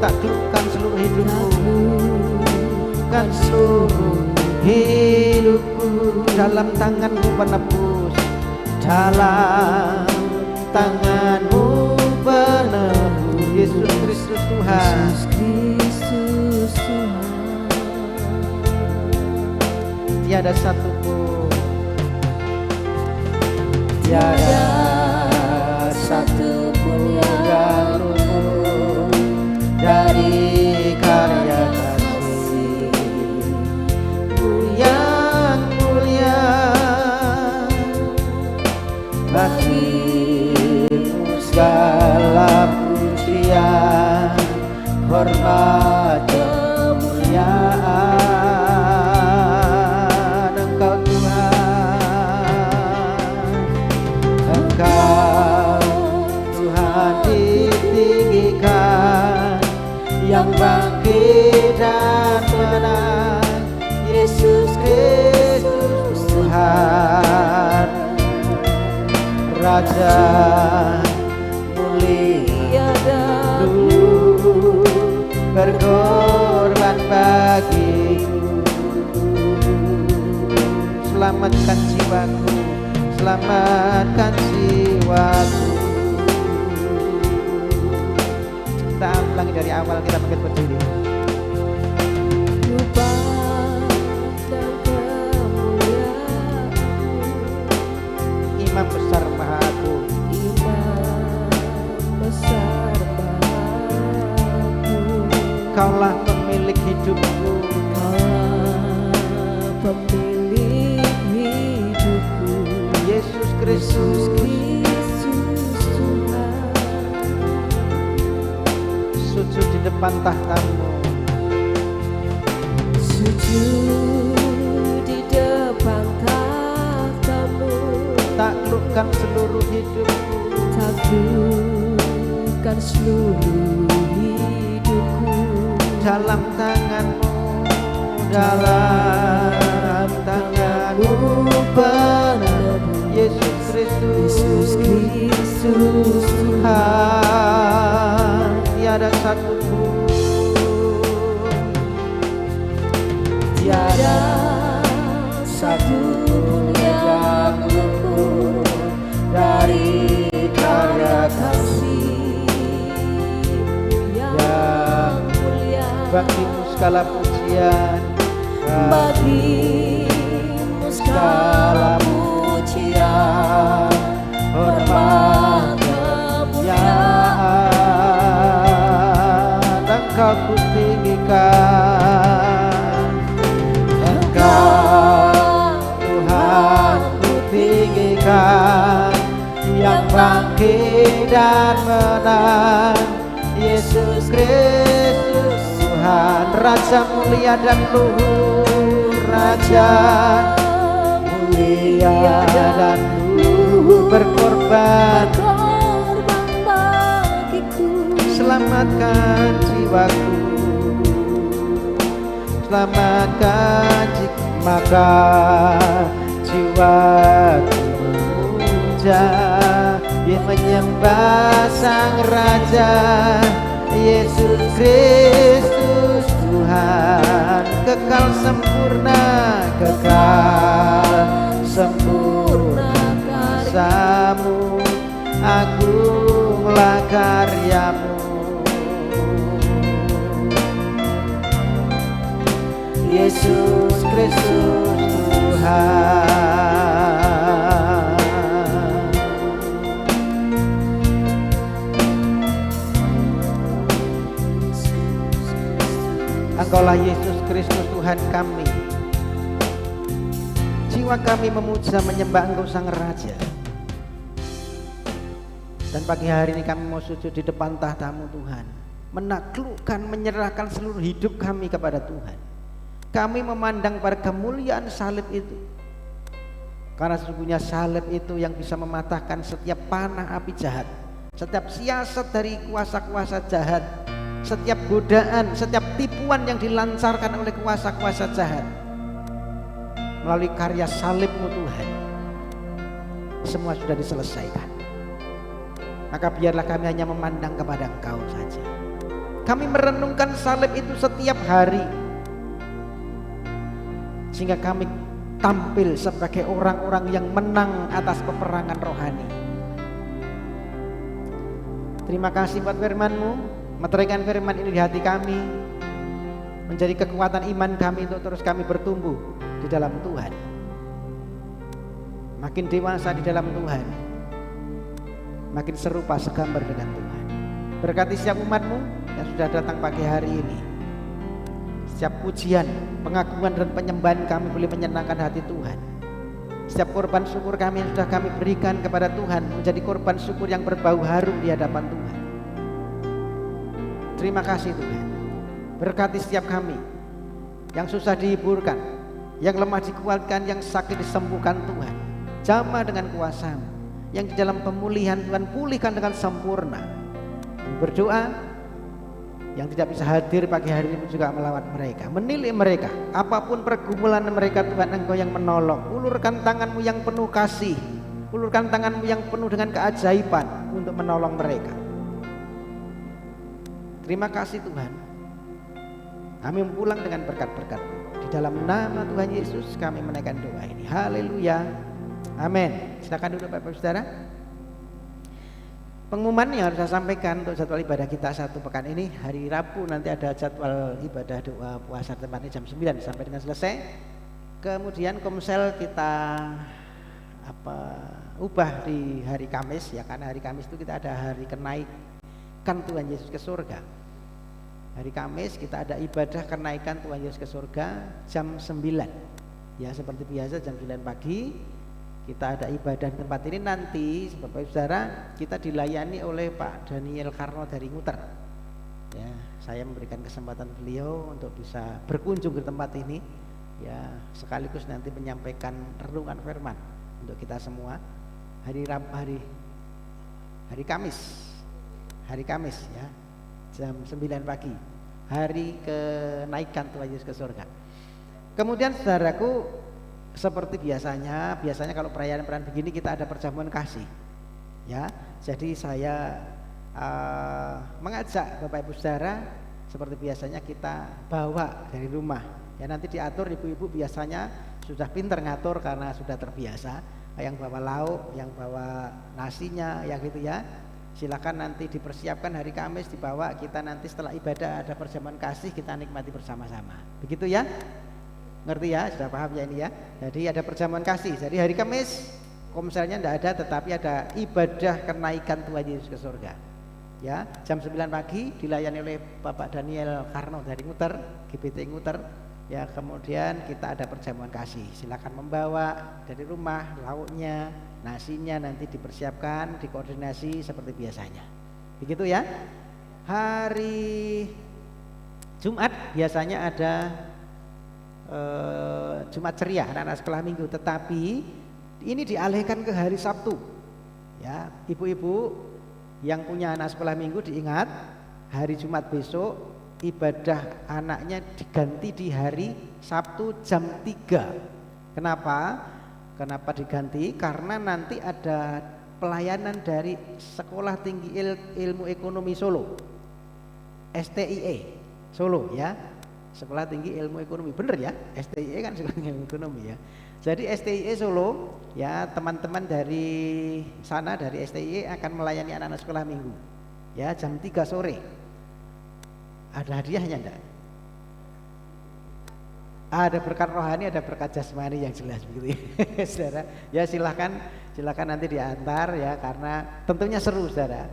taklukkan seluruh hidupku, taklukkan seluruh hidupku. Dalam tanganmu penebus, dalam tanganmu penebus, Yesus Kristus Tuhan. Tiada satupun, tiada satupun yang luput dari karya kasih-Mu yang mulia. Bagi-Mu segala pujian, hormat, kemuliaan. Engkau Tuhan, Engkau Tuhan ditinggikan, yang bangkit dan menang, Yesus Kristus Tuhan. Raja mulia dahulu, berkorban bagiku. Selamatkan jiwaku, selamatkan jiwaku. Kita ulangi dari awal, kita bangkit berdiri. Imam besar Maha Agung, Imam besar Maha Agung. Kaulah pemilik hidupku, Kaulah pemilik hidupku, Yesus Kristus Tuhan. Sujud di depan tahtamu, sujud hidupku, takutkan seluruh hidupku dalam tanganmu, dalam tanganmu penebus Yesus Yesus Kristus Kristus Tuhan, tiada satu pun, tiada satu pun yang luput dari karya kasih yang mulia. bagimu segala pujian, Bagimu segala pujian, hormat, kemuliaan, Engkau kutinggikan, Engkau Tuhan kutinggikan, yang bangkit dan menang, Yesus Kristus Tuhan, Raja mulia dan luhur, Raja mulia dan luhur, berkorban bagiku. selamatkan jiwaku, selamatkan maka jiwaku memuja, dia menyembah Sang Raja Yesus Kristus Tuhan, kekal sempurna, kekal sempurna kuasamu, agunglah karyamu, Yesus Kristus Tuhan. Engkaulah Yesus Kristus Tuhan kami. Jiwa kami memuja menyembah Engkau Sang Raja. Dan pagi hari ini kami mau sujud di depan tahta-Mu Tuhan, menaklukkan, menyerahkan seluruh hidup kami kepada Tuhan. Kami memandang pada kemuliaan salib itu, karena sesungguhnya salib itu yang bisa mematahkan setiap panah api jahat, setiap siasat dari kuasa-kuasa jahat, setiap godaan, setiap tipuan yang dilancarkan oleh kuasa-kuasa jahat. Melalui karya salib-Mu Tuhan, semua sudah diselesaikan. Maka biarlah kami hanya memandang kepada Engkau saja. Kami merenungkan salib itu setiap hari, sehingga kami tampil sebagai orang-orang yang menang atas peperangan rohani. Terima kasih buat firman-Mu, meteraikan firman ini di hati kami, menjadi kekuatan iman kami untuk terus kami bertumbuh di dalam Tuhan, makin dewasa di dalam Tuhan, makin serupa segambar dengan Tuhan. Berkati setiap umat-Mu yang sudah datang pagi hari ini. Setiap pujian, pengagungan dan penyembahan kami boleh menyenangkan hati Tuhan. Setiap korban syukur kami yang sudah kami berikan kepada Tuhan menjadi korban syukur yang berbau harum di hadapan Tuhan. Terima kasih Tuhan. Berkati setiap kami yang susah dihiburkan, yang lemah dikuatkan, yang sakit disembuhkan Tuhan. Jamah dengan kuasa-Mu, yang di dalam pemulihan Tuhan pulihkan dengan sempurna. Berdoa, yang tidak bisa hadir pagi hari ini juga melawat mereka, menilai mereka, apapun pergumulan mereka Tuhan, Engkau yang menolong. Ulurkan tangan-Mu yang penuh kasih, ulurkan tangan-Mu yang penuh dengan keajaiban untuk menolong mereka. Terima kasih Tuhan. Kami pulang dengan berkat-berkat. Di dalam nama Tuhan Yesus kami menaikkan doa ini. Haleluya. Amin. Silakan duduk Bapak Saudara. Pengumuman yang harus saya sampaikan untuk jadwal ibadah kita satu pekan ini, hari Rabu nanti ada jadwal ibadah doa puasa tempatnya jam 9 sampai dengan selesai. Kemudian komsel kita ubah di hari Kamis ya, karena hari Kamis itu kita ada hari kenaikan Tuhan Yesus ke surga. Hari Kamis kita ada ibadah kenaikan Tuhan Yesus ke surga jam 9. Ya seperti biasa jam 9 pagi kita ada ibadah di tempat ini. Nanti Bapak Saudara kita dilayani oleh Pak Daniel Karno dari Nguter. Ya, saya memberikan kesempatan beliau untuk bisa berkunjung ke tempat ini. Ya, sekaligus nanti menyampaikan renungan firman untuk kita semua. Hari hari Kamis ya, jam 9 pagi, hari kenaikan Tuhan Yesus ke surga. Kemudian saudaraku, seperti biasanya kalau perayaan begini kita ada perjamuan kasih ya. Jadi saya mengajak Bapak Ibu Saudara, seperti biasanya kita bawa dari rumah ya, nanti diatur, ibu-ibu biasanya sudah pinter ngatur karena sudah terbiasa, yang bawa lauk, yang bawa nasinya ya gitu ya. Silakan nanti dipersiapkan hari Kamis, dibawa, kita nanti setelah ibadah ada perjamuan kasih, kita nikmati bersama-sama. Begitu ya? Ngerti ya? Sudah paham ya ini ya? Jadi ada perjamuan kasih. Jadi hari Kamis komselnya tidak ada, tetapi ada ibadah kenaikan Tuhan Yesus ke surga. Ya, jam 9 pagi dilayani oleh Bapak Daniel Karno dari Nguter, GBT Nguter. Ya, kemudian kita ada perjamuan kasih. Silakan membawa dari rumah lauknya, nasinya nanti dipersiapkan, dikoordinasi seperti biasanya. Begitu ya. Hari Jumat biasanya ada Jumat ceria, anak-anak sekolah minggu, tetapi ini dialihkan ke hari Sabtu. Ya, ibu-ibu yang punya anak sekolah minggu diingat, hari Jumat besok ibadah anaknya diganti di hari Sabtu jam 3. Kenapa diganti? Karena nanti ada pelayanan dari Sekolah Tinggi Ilmu Ekonomi Solo, STIE Solo ya, Sekolah Tinggi Ilmu Ekonomi, bener ya, STIE kan Sekolah Tinggi Ilmu Ekonomi ya. Jadi STIE Solo ya, teman-teman dari sana dari STIE akan melayani anak-anak sekolah minggu ya, jam 3 sore. Ada hadiahnya enggak? Ada berkat rohani, ada berkat jasmani yang jelas begitu ya. Saudara, ya silakan nanti diantar ya, karena tentunya seru saudara.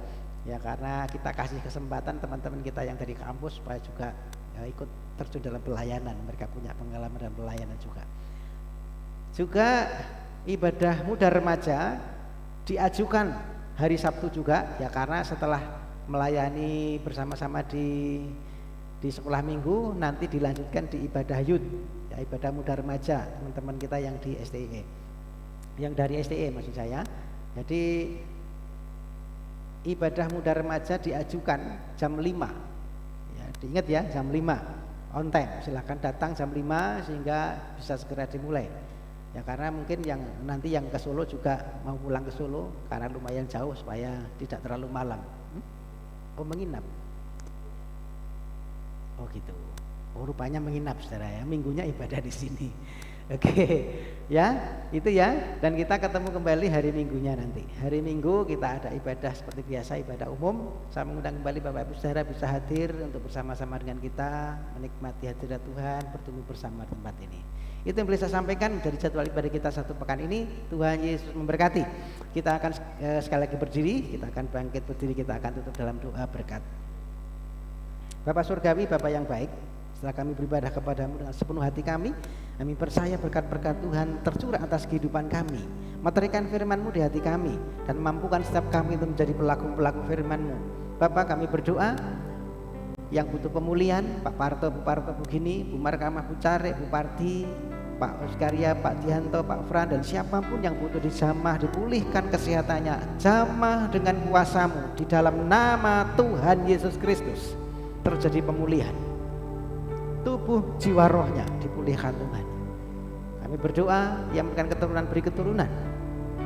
Ya, karena kita kasih kesempatan teman-teman kita yang dari kampus supaya juga ya, ikut terjun dalam pelayanan, mereka punya pengalaman dalam pelayanan juga. Juga ibadah muda remaja diajukan hari Sabtu juga ya, karena setelah melayani bersama-sama di sekolah minggu nanti dilanjutkan di ibadah youth ya, ibadah muda remaja teman-teman kita yang di STIE, yang dari STIE maksud saya. Jadi ibadah muda remaja diajukan jam 5 ya, diingat ya, jam 5 on time, silakan datang jam 5 sehingga bisa segera dimulai ya, karena mungkin yang nanti yang ke Solo juga mau pulang ke Solo karena lumayan jauh supaya tidak terlalu malam. Oh, menginap. Oh gitu. Oh, rupanya menginap saudara ya, minggunya ibadah di sini. Oke, ya itu ya. Dan kita ketemu kembali hari Minggunya nanti. Hari Minggu kita ada ibadah seperti biasa, ibadah umum. Saya mengundang kembali Bapak Ibu Saudara bisa hadir untuk bersama-sama dengan kita menikmati hadirat Tuhan, bertumbuh bersama tempat ini. Itu yang boleh saya sampaikan dari jadwal ibadah kita satu pekan ini. Tuhan Yesus memberkati. Kita akan sekali lagi berdiri, kita akan bangkit berdiri, kita akan tutup dalam doa berkat. Bapak Surgawi, Bapak yang baik, setelah kami beribadah kepadamu dengan sepenuh hati kami percaya berkat-berkat Tuhan tercurah atas kehidupan kami. Materikan firman-Mu di hati kami dan mampukan setiap kami untuk menjadi pelaku-pelaku firman-Mu. Bapak, kami berdoa yang butuh pemulihan, Pak Parto, Bu Parto, Bu Gini, Bu Markamah, Bu Care, Bu Parti, Pak Oskaria, Pak Dianto, Pak Fran, dan siapapun yang butuh dijamah, dipulihkan kesehatannya, jamah dengan kuasa-Mu di dalam nama Tuhan Yesus Kristus. Terjadi pemulihan tubuh, jiwa, rohnya dipulihkan Tuhan. Kami berdoa, yang memberikan keturunan beri keturunan,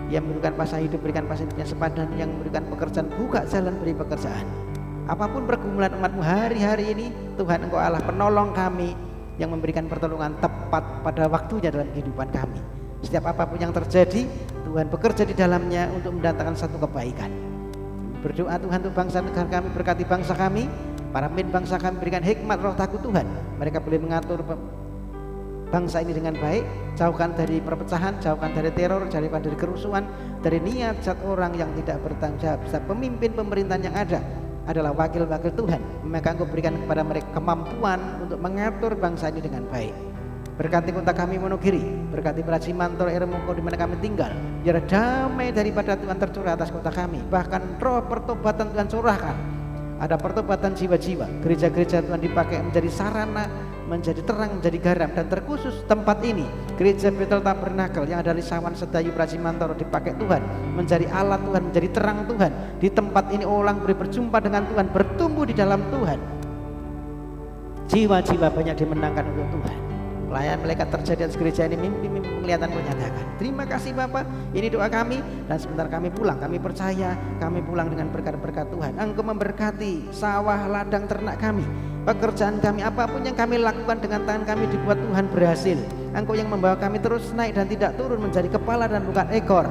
yang memberikan pasang hidup berikan pasang hidupnya sepadan, yang memberikan pekerjaan buka jalan beri pekerjaan. Apapun pergumulan umat-Mu hari-hari ini, Tuhan Engkau Allah penolong kami yang memberikan pertolongan tepat pada waktunya dalam kehidupan kami. Setiap apapun yang terjadi, Tuhan bekerja di dalamnya untuk mendatangkan satu kebaikan. Berdoa Tuhan untuk bangsa negara kami, berkati bangsa kami, para pemimpin bangsa kami, berikan hikmat roh takut Tuhan. Mereka boleh mengatur bangsa ini dengan baik, jauhkan dari perpecahan, jauhkan dari teror, jauhkan dari kerusuhan, dari niat jahat orang yang tidak bertanggung jawab. Pemimpin pemerintahan yang ada adalah wakil-wakil Tuhan, maka Engkau berikan kepada mereka kemampuan untuk mengatur bangsa ini dengan baik. Berkati kota kami Wonogiri, berkati Prajimantor, Eremongko di mana kami tinggal. Biar damai daripada Tuhan tercurah atas kota kami. Bahkan roh pertobatan Tuhan curahkan. Ada pertobatan jiwa-jiwa. Gereja-gereja Tuhan dipakai menjadi sarana menjadi terang, menjadi garam. Dan terkhusus tempat ini, Gereja Bethel Tabernakel yang ada di Sawan Sedayu Prasimantoro, dipakai Tuhan menjadi alat Tuhan, menjadi terang Tuhan. Di tempat ini orang boleh berjumpa dengan Tuhan, bertumbuh di dalam Tuhan. Jiwa-jiwa banyak dimenangkan untuk Tuhan. Pelayanan malaikat terjadi atas gereja ini, mimpi-mimpi penglihatan menyatakan. Terima kasih Bapak, ini doa kami, dan sebentar kami pulang. Kami percaya kami pulang dengan berkat-berkat Tuhan. Engkau memberkati sawah, ladang, ternak kami, pekerjaan kami, apapun yang kami lakukan dengan tangan kami dibuat Tuhan berhasil. Engkau yang membawa kami terus naik dan tidak turun, menjadi kepala dan bukan ekor.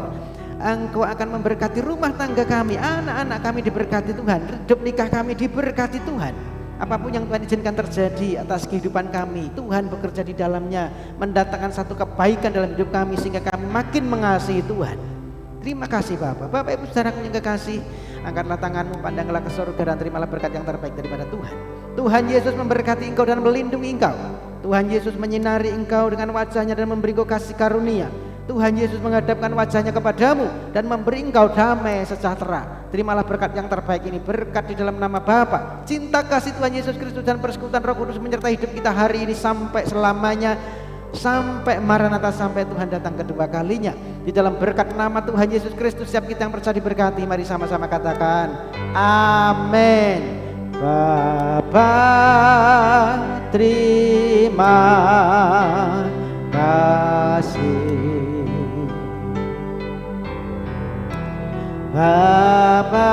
Engkau akan memberkati rumah tangga kami, anak-anak kami diberkati Tuhan, hidup nikah kami diberkati Tuhan. Apapun yang Tuhan izinkan terjadi atas kehidupan kami, Tuhan bekerja di dalamnya, mendatangkan satu kebaikan dalam hidup kami sehingga kami makin mengasihi Tuhan. Terima kasih Bapak. Bapak Ibu saudaraku yang kekasih, angkatlah tanganmu, pandanglah ke surga dan terimalah berkat yang terbaik daripada Tuhan. Tuhan Yesus memberkati engkau dan melindungi engkau. Tuhan Yesus menyinari engkau dengan wajahnya dan memberi engkau kasih karunia. Tuhan Yesus menghadapkan wajahnya kepadamu dan memberi engkau damai sejahtera. Terimalah berkat yang terbaik ini, berkat di dalam nama Bapa, cinta kasih Tuhan Yesus Kristus dan persekutuan Roh Kudus menyertai hidup kita hari ini sampai selamanya, sampai Maranatha, sampai Tuhan datang kedua kalinya. Di dalam berkat nama Tuhan Yesus Kristus, setiap kita yang percaya diberkati. Mari sama-sama katakan amin. Bapa, terima kasih. Bapa,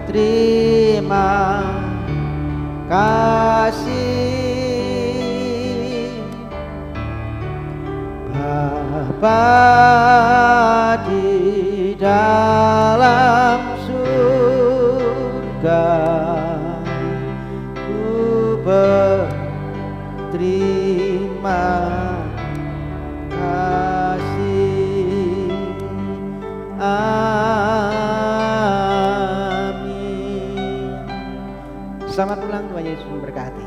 terima kasih. Bapa di dalam surga, ku berterima kasih. Amin. Selamat pulang, Tuhan Yesus memberkati.